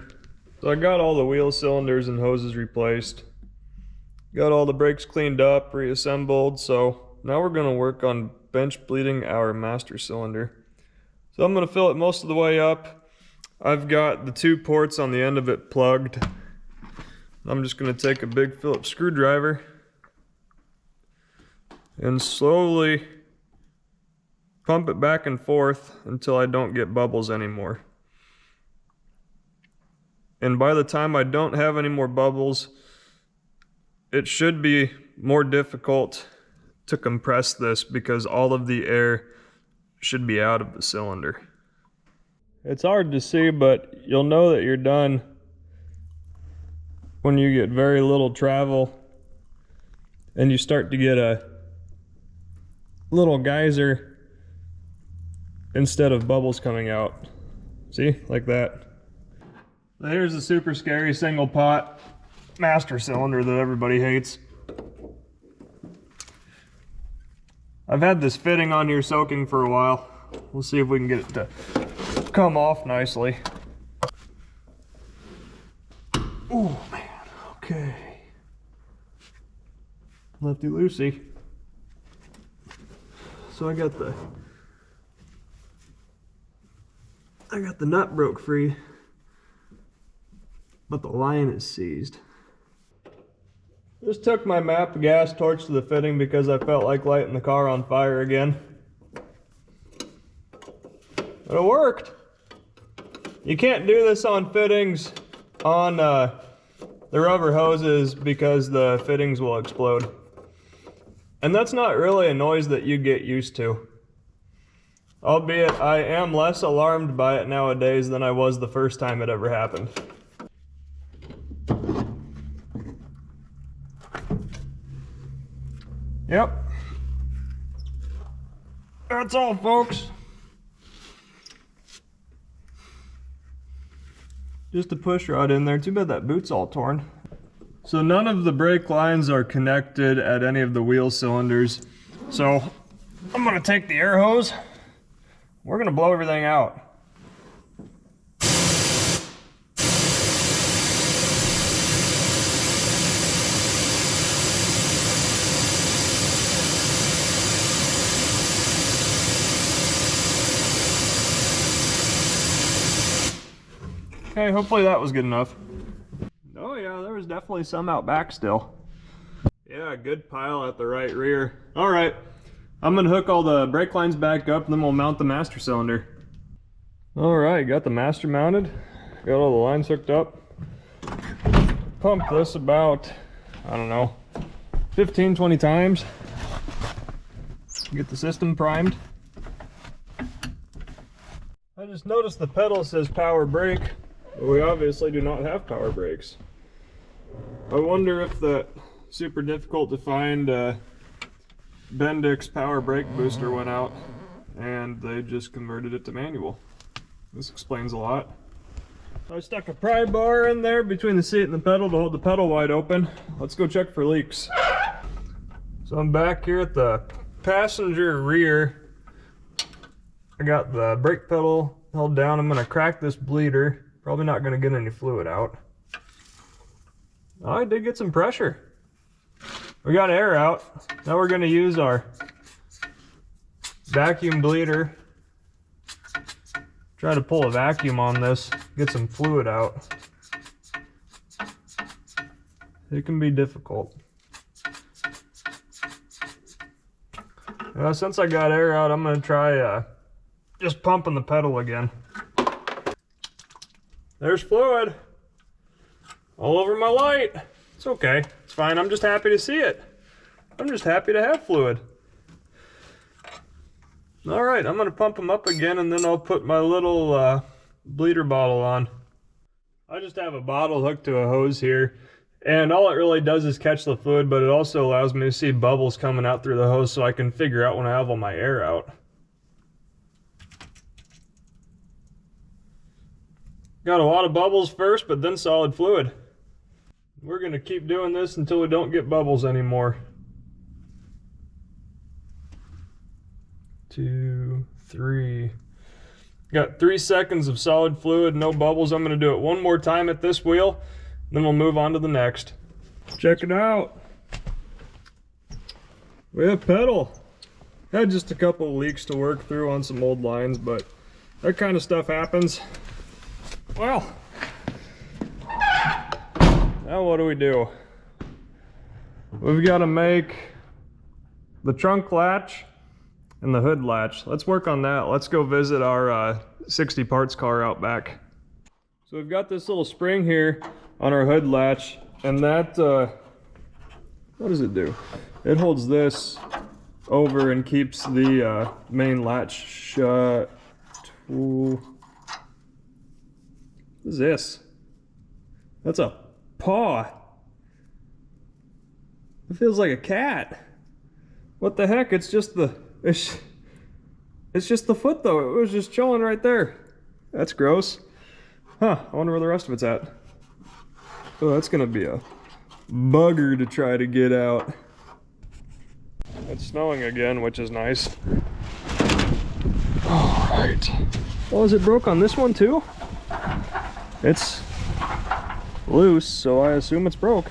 So I got all the wheel cylinders and hoses replaced. Got all the brakes cleaned up, reassembled, so now we're gonna work on bench bleeding our master cylinder. So I'm gonna fill it most of the way up. I've got the 2 ports on the end of it plugged. I'm just gonna take a big Phillips screwdriver and slowly pump it back and forth until I don't get bubbles anymore. And by the time I don't have any more bubbles, it should be more difficult to compress this because all of the air should be out of the cylinder. It's hard to see, but you'll know that you're done when you get very little travel and you start to get a little geyser instead of bubbles coming out. See, like that. Here's the super scary single pot master cylinder that everybody hates. I've had this fitting on here soaking for a while. We'll see if we can get it to come off nicely. Oh man, okay. Lefty loosey. So I got the I got the nut broke free, but the line is seized. Just took my MAP gas torch to the fitting because I felt like lighting the car on fire again. But it worked. You can't do this on fittings on the rubber hoses because the fittings will explode. And that's not really a noise that you get used to. Albeit I am less alarmed by it nowadays than I was the first time it ever happened. Yep. That's all, folks. Just a push rod in there. Too bad that boot's all torn. So none of the brake lines are connected at any of the wheel cylinders. So I'm gonna take the air hose. We're gonna blow everything out. Okay, hopefully that was good enough. Oh yeah, there was definitely some out back still. Yeah, good pile at the right rear. All right, I'm gonna hook all the brake lines back up and then we'll mount the master cylinder. All right, got the master mounted. Got all the lines hooked up. Pump this about, I don't know, 15, 20 times. Get the system primed. I just noticed the pedal says power brake. We obviously do not have power brakes. I wonder if that super difficult to find Bendix power brake booster went out and they just converted it to manual. This explains a lot. I stuck a pry bar in there between the seat and the pedal to hold the pedal wide open. Let's go check for leaks. So I'm back here at the passenger rear. I got the brake pedal held down. I'm gonna crack this bleeder. Probably not going to get any fluid out. Oh, I did get some pressure. We got air out. Now we're going to use our vacuum bleeder. Try to pull a vacuum on this, get some fluid out. It can be difficult. Since I got air out, I'm going to try just pumping the pedal again. There's fluid all over my light. It's okay, it's fine. I'm just happy to see it. I'm just happy to have fluid. All right, I'm gonna pump them up again and then I'll put my little bleeder bottle on. I just have a bottle hooked to a hose here and all it really does is catch the fluid, but it also allows me to see bubbles coming out through the hose so I can figure out when I have all my air out. Got a lot of bubbles first, but then solid fluid. We're gonna keep doing this until we don't get bubbles anymore. 2, 3. Got 3 seconds of solid fluid, no bubbles. I'm gonna do it one more time at this wheel, then we'll move on to the next. Check it out. We have pedal. Had just a couple of leaks to work through on some old lines, but that kind of stuff happens. Well, now what do? We've got to make the trunk latch and the hood latch. Let's work on that. Let's go visit our 60 parts car out back. So we've got this little spring here on our hood latch, and that, what does it do? It holds this over and keeps the main latch shut. Ooh. What is this? That's a paw. It feels like a cat. What the heck? It's just the foot though. It was just chilling right there. That's gross. Huh, I wonder where the rest of it's at. Oh, that's gonna be a bugger to try to get out. It's snowing again, which is nice. Alright. Oh, is it broke on this one too? It's loose, so I assume it's broke.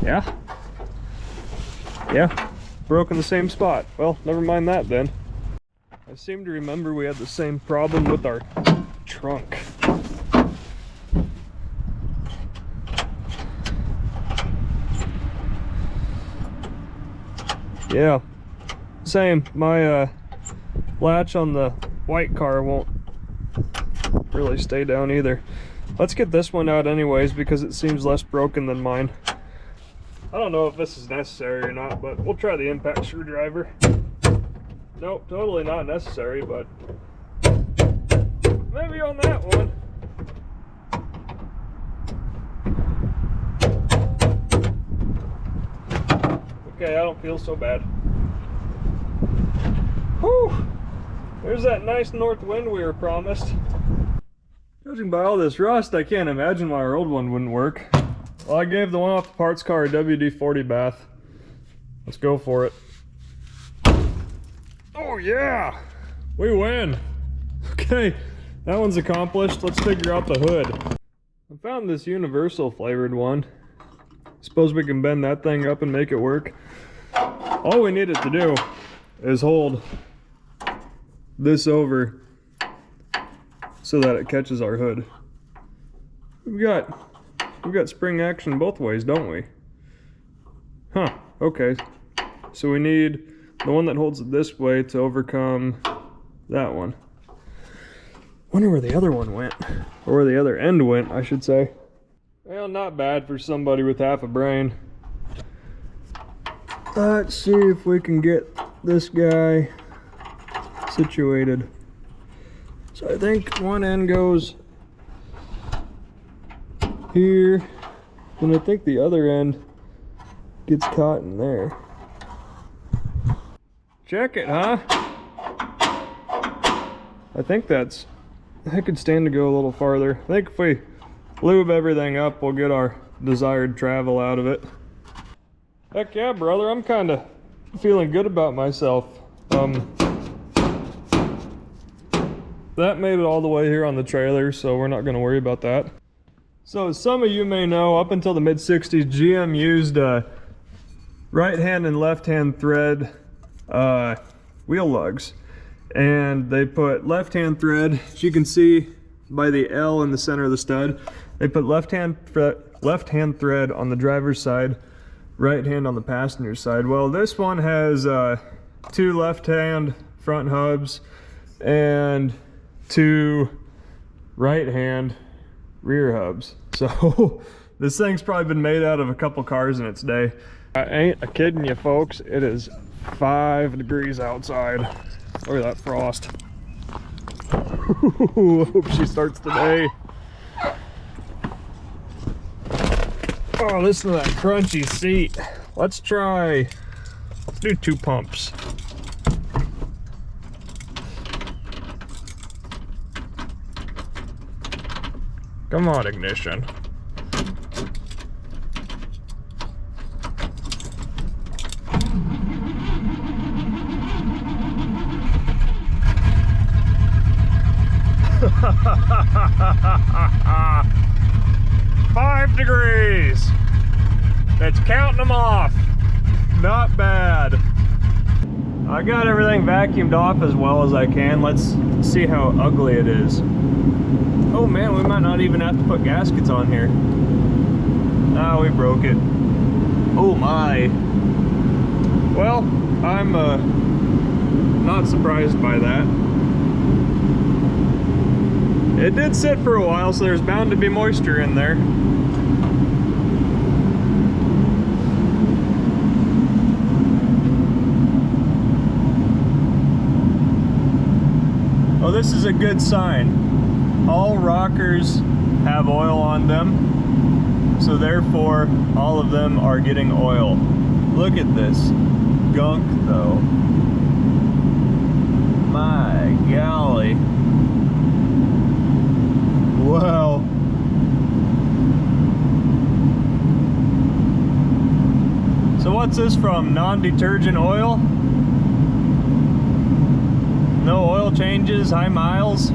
Yeah. Yeah, broke in the same spot. Well, never mind that then. I I seem to remember we had the same problem with our trunk. Yeah, same. My latch on the white car won't really stay down either. Let's get this one out anyways because it seems less broken than mine. I don't know if this is necessary or not, but we'll try the impact screwdriver. Nope, totally not necessary, but maybe on that one. Okay, I don't feel so bad. Whew! There's that nice north wind we were promised. Judging by all this rust, I can't imagine why our old one wouldn't work. Well, I gave the one off the parts car a WD-40 bath. Let's go for it. Oh yeah! We win! Okay, that one's accomplished. Let's figure out the hood. I found this universal flavored one. Suppose we can bend that thing up and make it work. All we need it to do is hold this over so that it catches our hood. We've got spring action both ways, don't we? Huh, okay. So we need the one that holds it this way to overcome that one. Wonder where the other one went. Or where the other end went, I should say. Well, not bad for somebody with half a brain. Let's see if we can get this guy situated. So I think one end goes here, and I think the other end gets caught in there. Check it, huh? I think that could stand to go a little farther. I think if we lube everything up, we'll get our desired travel out of it. Heck yeah, brother, I'm kind of feeling good about myself. That made it all the way here on the trailer, so we're not going to worry about that. So as some of you may know, up until the mid-60s, GM used right-hand and left-hand thread wheel lugs. And they put left-hand thread, as you can see by the L in the center of the stud, they put left-hand thread on the driver's side, right hand on the passenger side. Well, this one has 2 left-hand front hubs and 2 right-hand rear hubs. So this thing's probably been made out of a couple cars in its day. I ain't kidding you, folks. It is 5 degrees outside. Look at that frost. Hope she starts today. Oh, listen to that crunchy seat. Let's do 2 pumps. Come on, ignition. $5 degrees. It's counting them off. Not bad. I got everything vacuumed off as well as I can. Let's see how ugly it is. Oh man, we might not even have to put gaskets on here. Ah, we broke it. Oh my. Well, I'm not surprised by that. It did sit for a while, so there's bound to be moisture in there. Oh, this is a good sign. All rockers have oil on them, so therefore all of them are getting oil. Look at this gunk though. My golly. Wow. So what's this from? Non-detergent oil? No oil changes, high miles?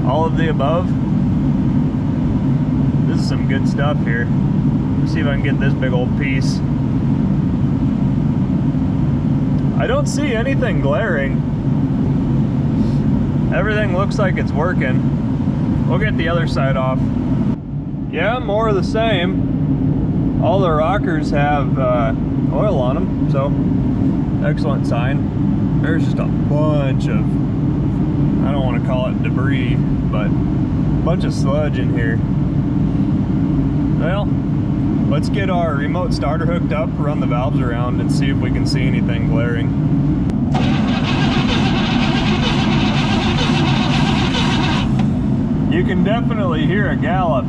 All of the above? This is some good stuff here. Let's see if I can get this big old piece. I don't see anything glaring. Everything looks like it's working. We'll get the other side off. Yeah, more of the same. All the rockers have oil on them, so excellent sign. There's just a bunch of, I don't want to call it debris, but a bunch of sludge in here. Well, let's get our remote starter hooked up, run the valves around, and see if we can see anything glaring. You can definitely hear a gallop.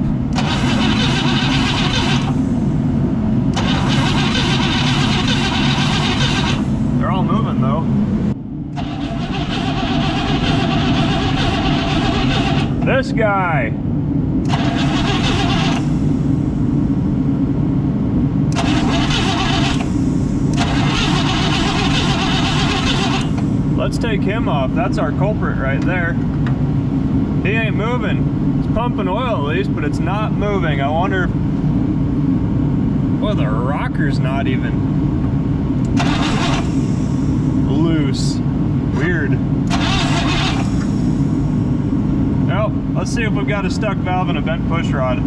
They're all moving though. This guy. Let's take him off. That's our culprit right there. He ain't moving. It's pumping oil at least, but it's not moving. I wonder if... well, the rocker's not even loose. Weird. Well, let's see if we've got a stuck valve and a bent push rod.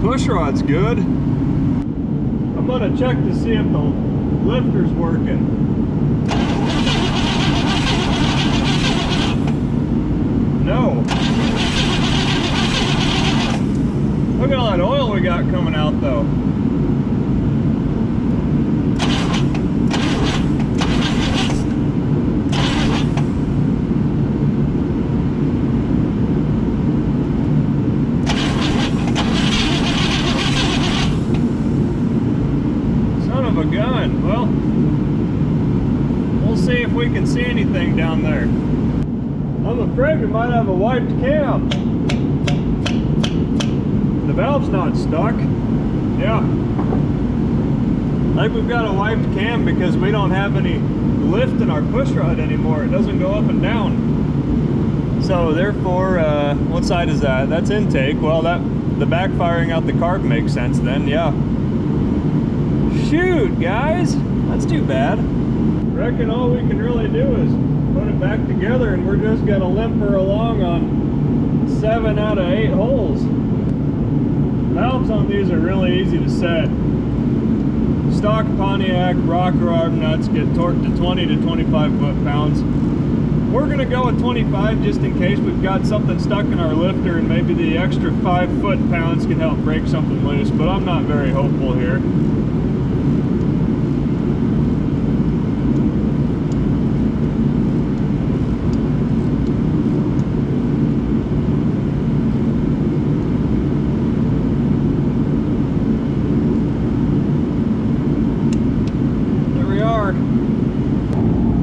Push rod's good. I'm gonna check to see if the lifter's working. No. Look at all that oil we got coming out though. A gun. Well, we'll see if we can see anything down there. I'm afraid we might have a wiped cam. The valve's not stuck. Yeah. I think we've got a wiped cam because we don't have any lift in our push rod anymore. It doesn't go up and down. So therefore, what side is that? That's intake. Well, the backfiring out the carb makes sense then, yeah. Shoot, guys, that's too bad. Reckon all we can really do is put it back together and we're just gonna limp her along on 7 out of 8 holes. Valves on these are really easy to set. Stock Pontiac rocker arm nuts get torqued to 20 to 25 foot-pounds. We're gonna go with 25 just in case we've got something stuck in our lifter and maybe the extra 5 foot-pounds can help break something loose, but I'm not very hopeful here.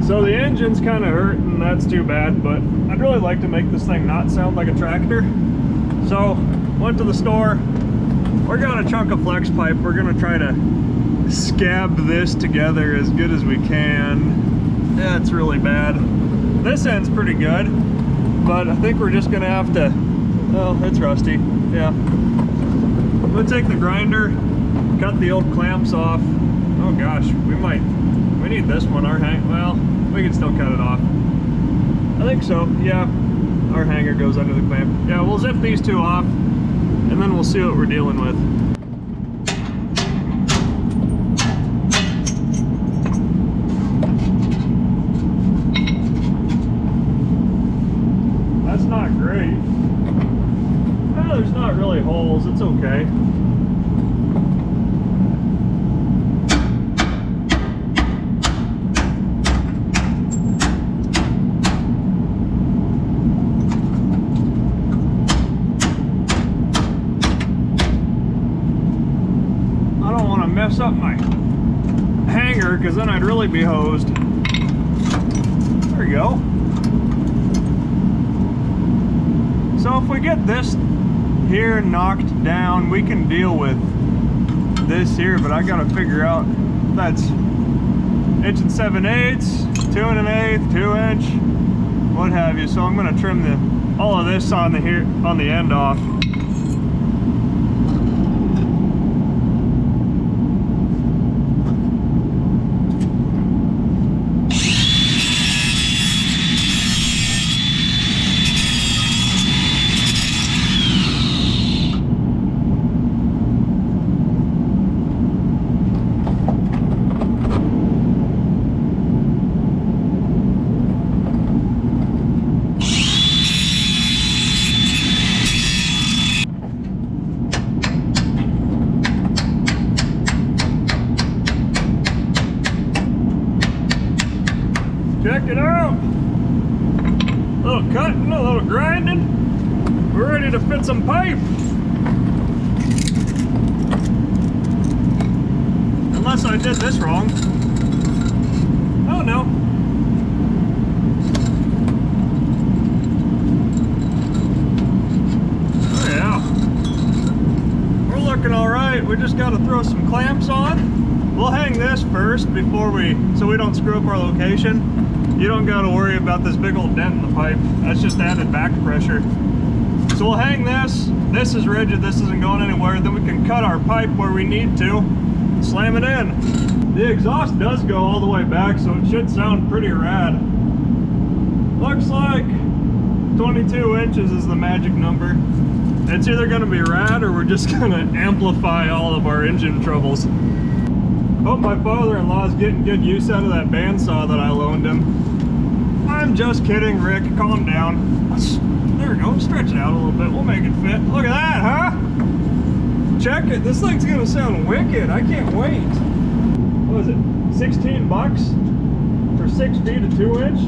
So the engine's kind of hurt and that's too bad, but I'd really like to make this thing not sound like a tractor. So went to the store, we got a chunk of flex pipe. We're gonna try to scab this together as good as we can. Yeah, it's really bad. This end's pretty good, but I think we're just gonna have to, oh, it's rusty, yeah. We'll take the grinder, cut the old clamps off. Oh gosh, we need this one, well, we can still cut it off. I think so, yeah. Our hanger goes under the clamp. Yeah, we'll zip these two off, and then we'll see what we're dealing with. That's not great. Well, there's not really holes, it's okay. Mess up my hanger because then I'd really be hosed. There we go. So if we get this here knocked down, we can deal with this here, but I gotta figure out that's 1 7/8, 2 1/8, 2 inch. what have you. So I'm going to trim all of this on the end off. Check it out. A little cutting, a little grinding. We're ready to fit some pipe. Unless I did this wrong. Oh no. Oh yeah. We're looking all right. We just got to throw some clamps on. We'll hang this first so we don't screw up our location. You don't got to worry about this big old dent in the pipe. That's just added back pressure. So we'll hang this. This is rigid. This isn't going anywhere. Then we can cut our pipe where we need to. Slam it in. The exhaust does go all the way back, so it should sound pretty rad. Looks like 22 inches is the magic number. It's either going to be rad or we're just going to amplify all of our engine troubles. Hope my father-in-law is getting good use out of that bandsaw that I loaned him. I'm just kidding, Rick. Calm down. There we go. Stretch it out a little bit. We'll make it fit. Look at that, huh? Check it. This thing's going to sound wicked. I can't wait. What was it? 16 bucks for 6 feet of 2-inch?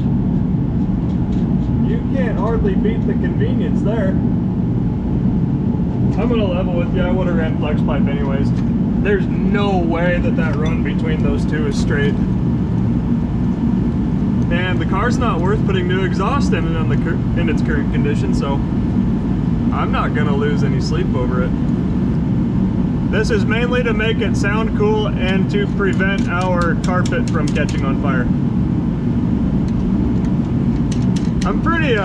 You can't hardly beat the convenience there. I'm going to level with you. I would have ran flex pipe anyways. There's no way that run between those two is straight. And the car's not worth putting new exhaust in in its current condition, so I'm not gonna lose any sleep over it. This is mainly to make it sound cool and to prevent our carpet from catching on fire. I'm pretty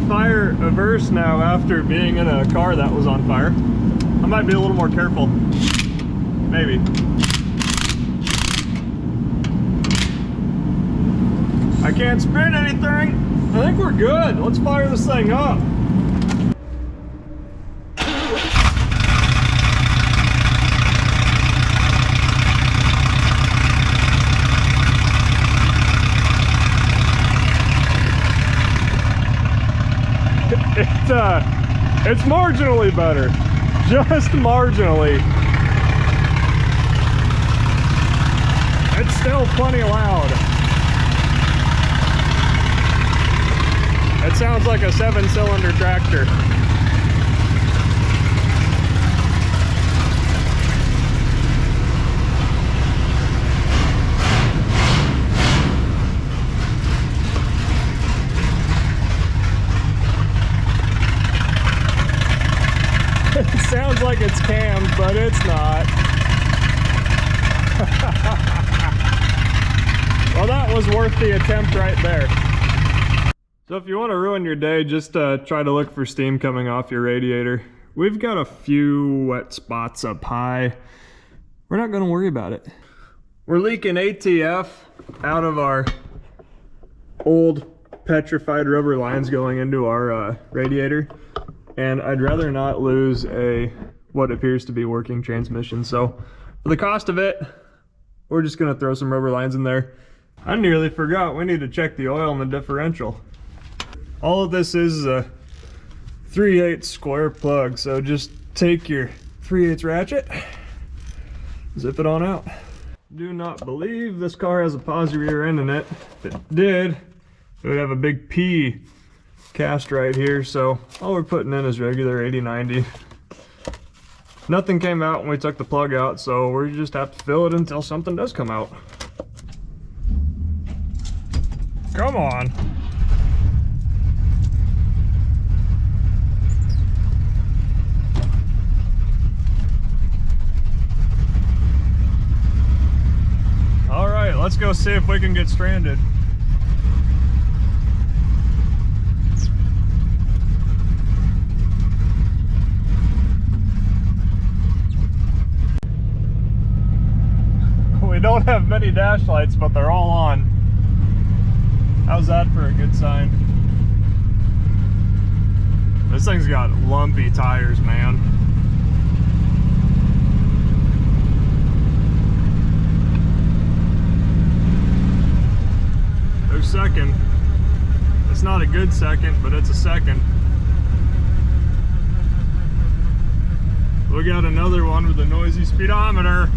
fire averse now after being in a car that was on fire. I might be a little more careful. Maybe. I can't spin anything. I think we're good. Let's fire this thing up. It's marginally better. Just marginally. It's still plenty loud. It sounds like a 7-cylinder tractor. It sounds like it's cammed, but it's not. Well, that was worth the attempt right there. So if you want to ruin your day, just try to look for steam coming off your radiator. We've got a few wet spots up high. We're not going to worry about it. We're leaking ATF out of our old petrified rubber lines going into our radiator. And I'd rather not lose what appears to be working transmission. So for the cost of it, we're just gonna throw some rubber lines in there. I nearly forgot, we need to check the oil in the differential. All of this is a 3/8 square plug, so just take your 3/8 ratchet, zip it on out. Do not believe this car has a posi rear end in it. If it did, it would have a big P cast right here, so all we're putting in is regular 80/90. Nothing came out when we took the plug out, so we just have to fill it until something does come out. Come on. All right, let's go see if we can get stranded. don't have many dash lights, but they're all on. How's that for a good sign? This thing's got lumpy tires, man. There's second. It's not a good second, but it's a second. We got another one with a noisy speedometer.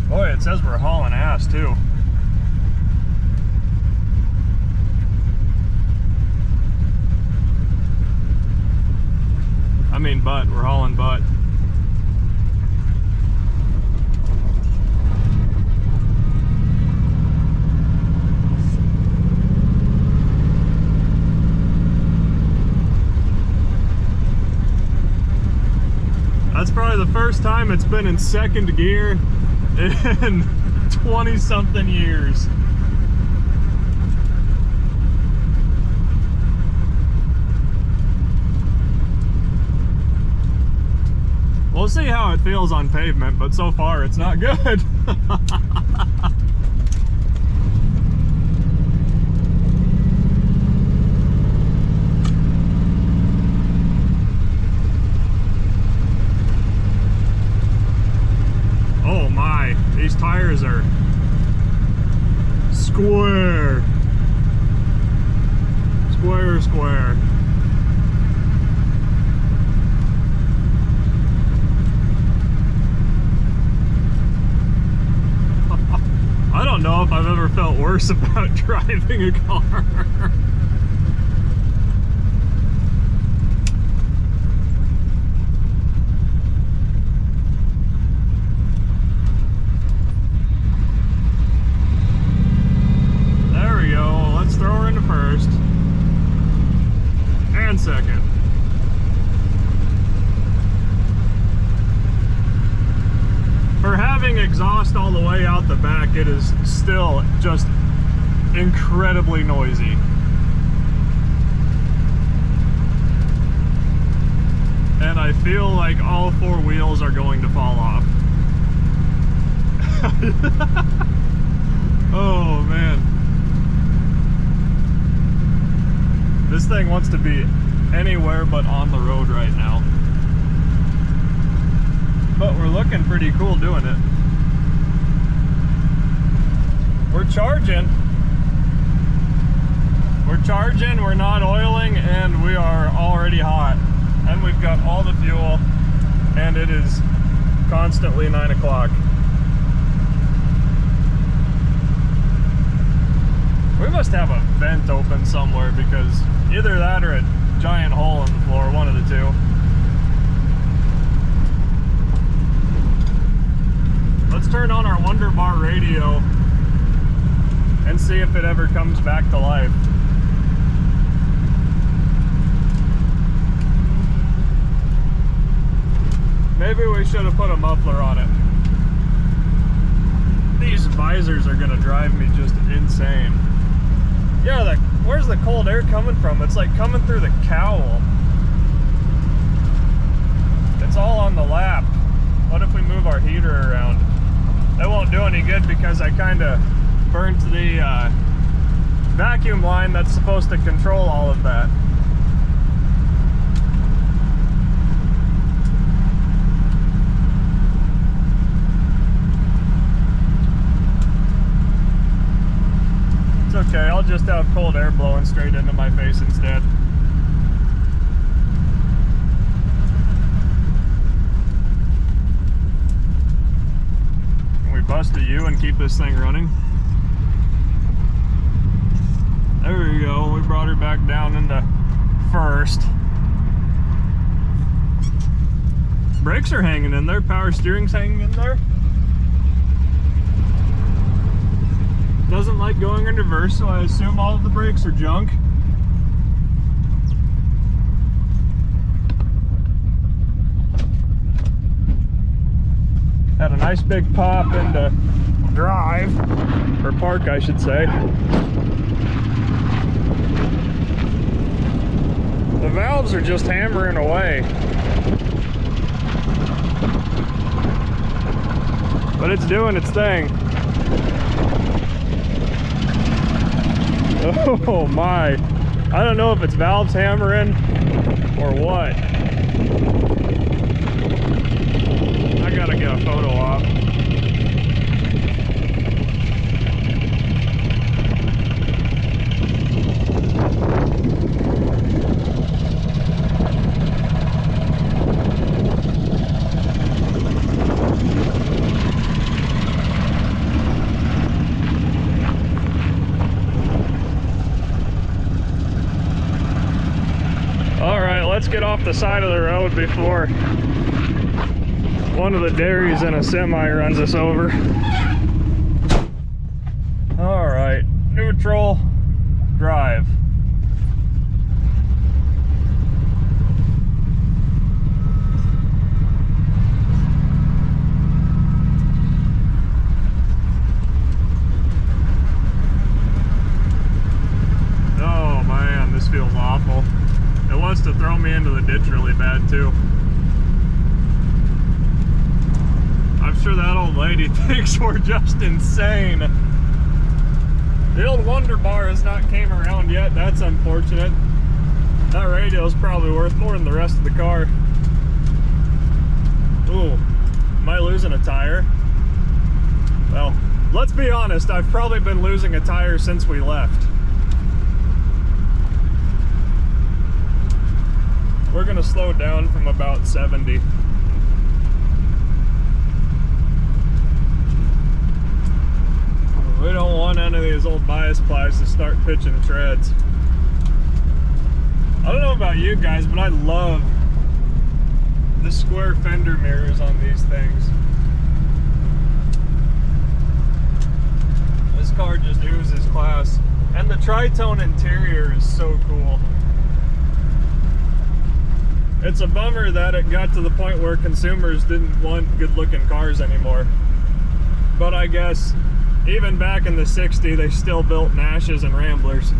Boy, it says we're hauling ass too. I mean butt, we're hauling butt. That's probably the first time it's been in second gear in 20-something years. We'll see how it feels on pavement, but so far it's not good. Oh my, these tires are square. Square, square. I don't know if I've ever felt worse about driving a car. There we go. Let's throw her into first. And second. For having exhaust all the way out the back, it is still just incredibly noisy. And I feel like all four wheels are going to fall off. Oh man. This thing wants to be anywhere but on the road right now. But we're looking pretty cool doing it. We're charging. We're charging, we're not oiling, and we are already hot. And we've got all the fuel, and it is constantly 9 o'clock. We must have a vent open somewhere, because either that or a giant hole in the floor, one of the two. Let's turn on our Wonder Bar radio and see if it ever comes back to life. Maybe we should have put a muffler on it. These visors are gonna drive me just insane. Yeah, where's the cold air coming from? It's like coming through the cowl. It's all on the lap. What if we move our heater around? That won't do any good because I kind of burnt the vacuum line that's supposed to control all of that. It's okay, I'll just have cold air blowing straight into my face instead. Bust a U and keep this thing running. There we go. We brought her back down into first. Brakes are hanging in there. Power steering's hanging in there. Doesn't like going in reverse, so I assume all of the brakes are junk. Had a nice big pop into drive, or park I should say. The valves are just hammering away. But it's doing its thing. Oh my. I don't know if it's valves hammering or what. I gotta get a photo op. Let's get off the side of the road before one of the dairies in a semi runs us over. All right, neutral, drive. Oh man, this feels awful. It wants to throw me into the ditch really bad too. I'm sure that old lady thinks we're just insane. The old Wonder Bar has not came around yet. That's unfortunate. That radio is probably worth more than the rest of the car. Ooh, am I losing a tire? Well, let's be honest, I've probably been losing a tire since we left. We're gonna slow down from about 70. We don't want any of these old bias plies to start pitching treads. I don't know about you guys, but I love the square fender mirrors on these things. This car just oozes class. And the tritone interior is so cool. It's a bummer that it got to the point where consumers didn't want good-looking cars anymore. But I guess even back in the 60s, they still built Nashes and Ramblers.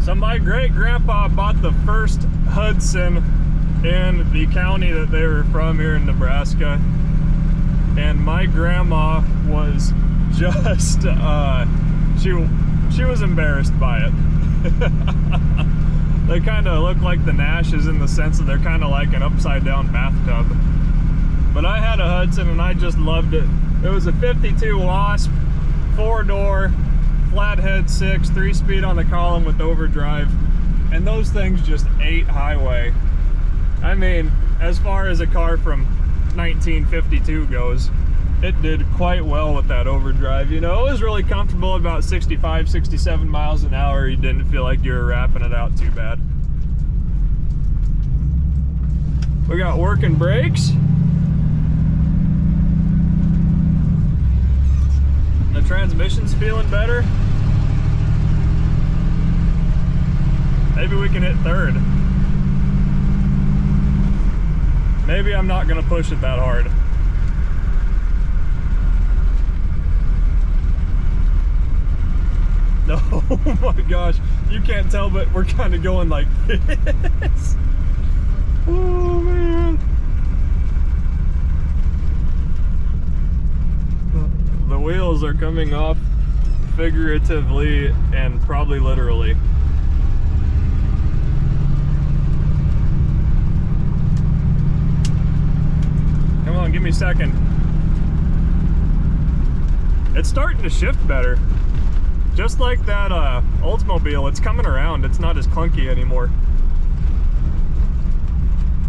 So my great-grandpa bought the first Hudson in the county that they were from here in Nebraska. And my grandma was just, she was embarrassed by it. They kind of look like the Nashes in the sense that they're kind of like an upside down bathtub. But I had a Hudson and I just loved it. It was a 52 Wasp, 4-door, flathead 6, 3-speed on the column with overdrive. And those things just ate highway. I mean, as far as a car from 1952 goes, it did quite well with that overdrive. You know, it was really comfortable at about 65, 67 miles an hour. You didn't feel like you were wrapping it out too bad. We got working brakes. The transmission's feeling better. Maybe we can hit third. Maybe I'm not gonna push it that hard. Oh my gosh, you can't tell, but we're kind of going like this. Oh man. The wheels are coming off figuratively and probably literally. Come on, give me a second. It's starting to shift better. Just like that Oldsmobile, it's coming around. It's not as clunky anymore.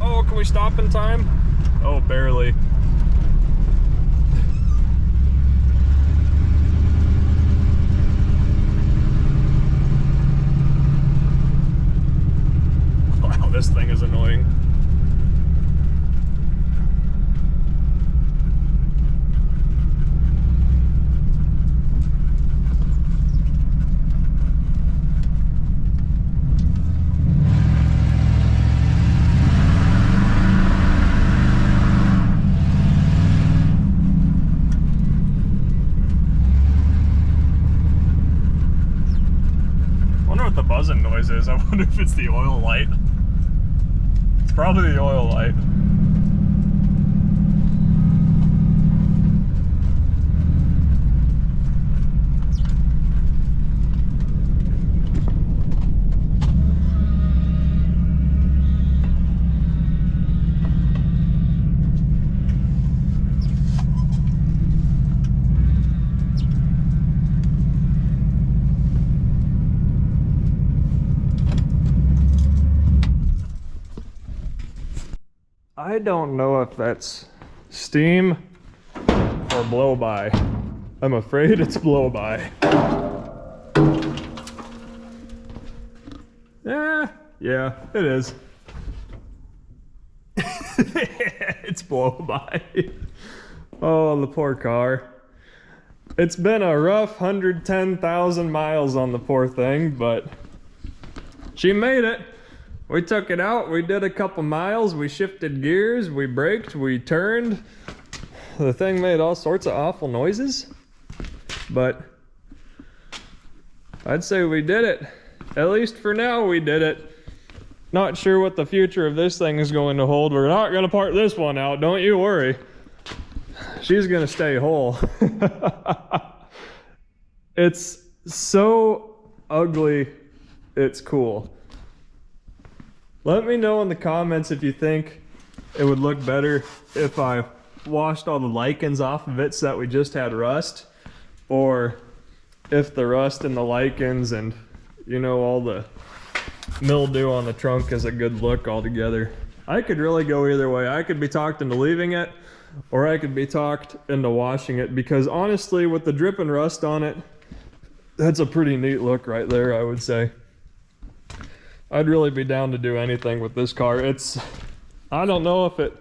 Oh, can we stop in time? Oh, barely. Wow, this thing is annoying. the buzzing noise is. I wonder if it's the oil light. It's probably the oil light. I don't know if that's steam or blow by. I'm afraid it's blow by. Yeah, it is. It's blow by. Oh, the poor car. It's been a rough 110,000 miles on the poor thing, but she made it. We took it out, we did a couple miles, we shifted gears, we braked, we turned. The thing made all sorts of awful noises, but I'd say we did it. At least for now, we did it. Not sure what the future of this thing is going to hold. We're not going to part this one out, don't you worry. She's going to stay whole. It's so ugly, it's cool. Let me know in the comments if you think it would look better if I washed all the lichens off of it so that we just had rust, or if the rust and the lichens and, you know, all the mildew on the trunk is a good look altogether. I could really go either way. I could be talked into leaving it, or I could be talked into washing it, because honestly, with the drip and rust on it, that's a pretty neat look right there, I would say. I'd really be down to do anything with this car. I don't know if it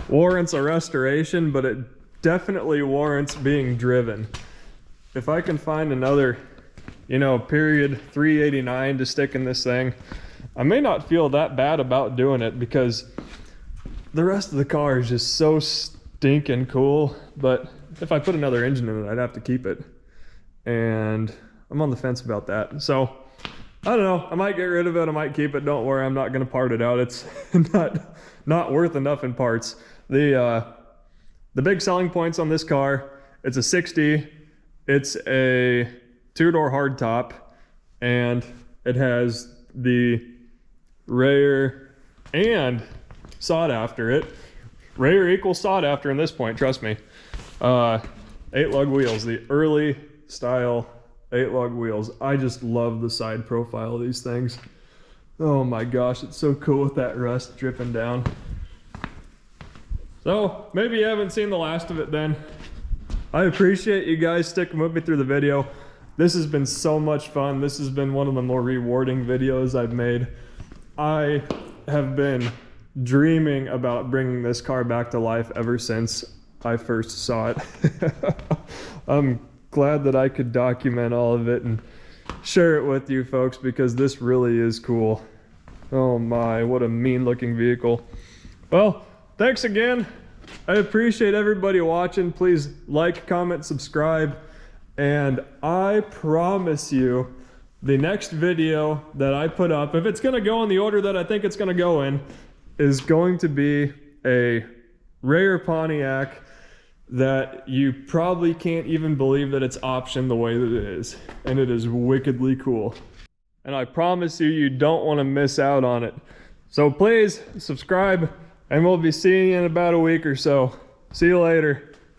warrants a restoration, but it definitely warrants being driven. If I can find another, you know, period 389 to stick in this thing, I may not feel that bad about doing it, because the rest of the car is just so stinking cool. But if I put another engine in it, I'd have to keep it, and I'm on the fence about that. So I don't know, I might get rid of it, I might keep it. Don't worry, I'm not gonna part it out. It's not worth enough in parts. The big selling points on this car, it's a 60, it's a two-door hardtop, and it has the rear and sought after it. Rear equals sought after in this point, trust me. 8-lug wheels, the early style 8-lug wheels. I just love the side profile of these things. Oh my gosh, it's so cool with that rust dripping down. So maybe you haven't seen the last of it then. I appreciate you guys sticking with me through the video. This has been so much fun. This has been one of the more rewarding videos I've made. I have been dreaming about bringing this car back to life ever since I first saw it. I'm glad that I could document all of it and share it with you folks, because this really is cool. Oh my, what a mean looking vehicle. Well, thanks again. I appreciate everybody watching. Please like, comment, subscribe, and I promise you the next video that I put up, if it's gonna go in the order that I think it's gonna go in, is going to be a rare Pontiac that you probably can't even believe that it's optioned the way that it is. And it is wickedly cool. And I promise you, you don't want to miss out on it. So please subscribe, and we'll be seeing you in about a week or so. See you later.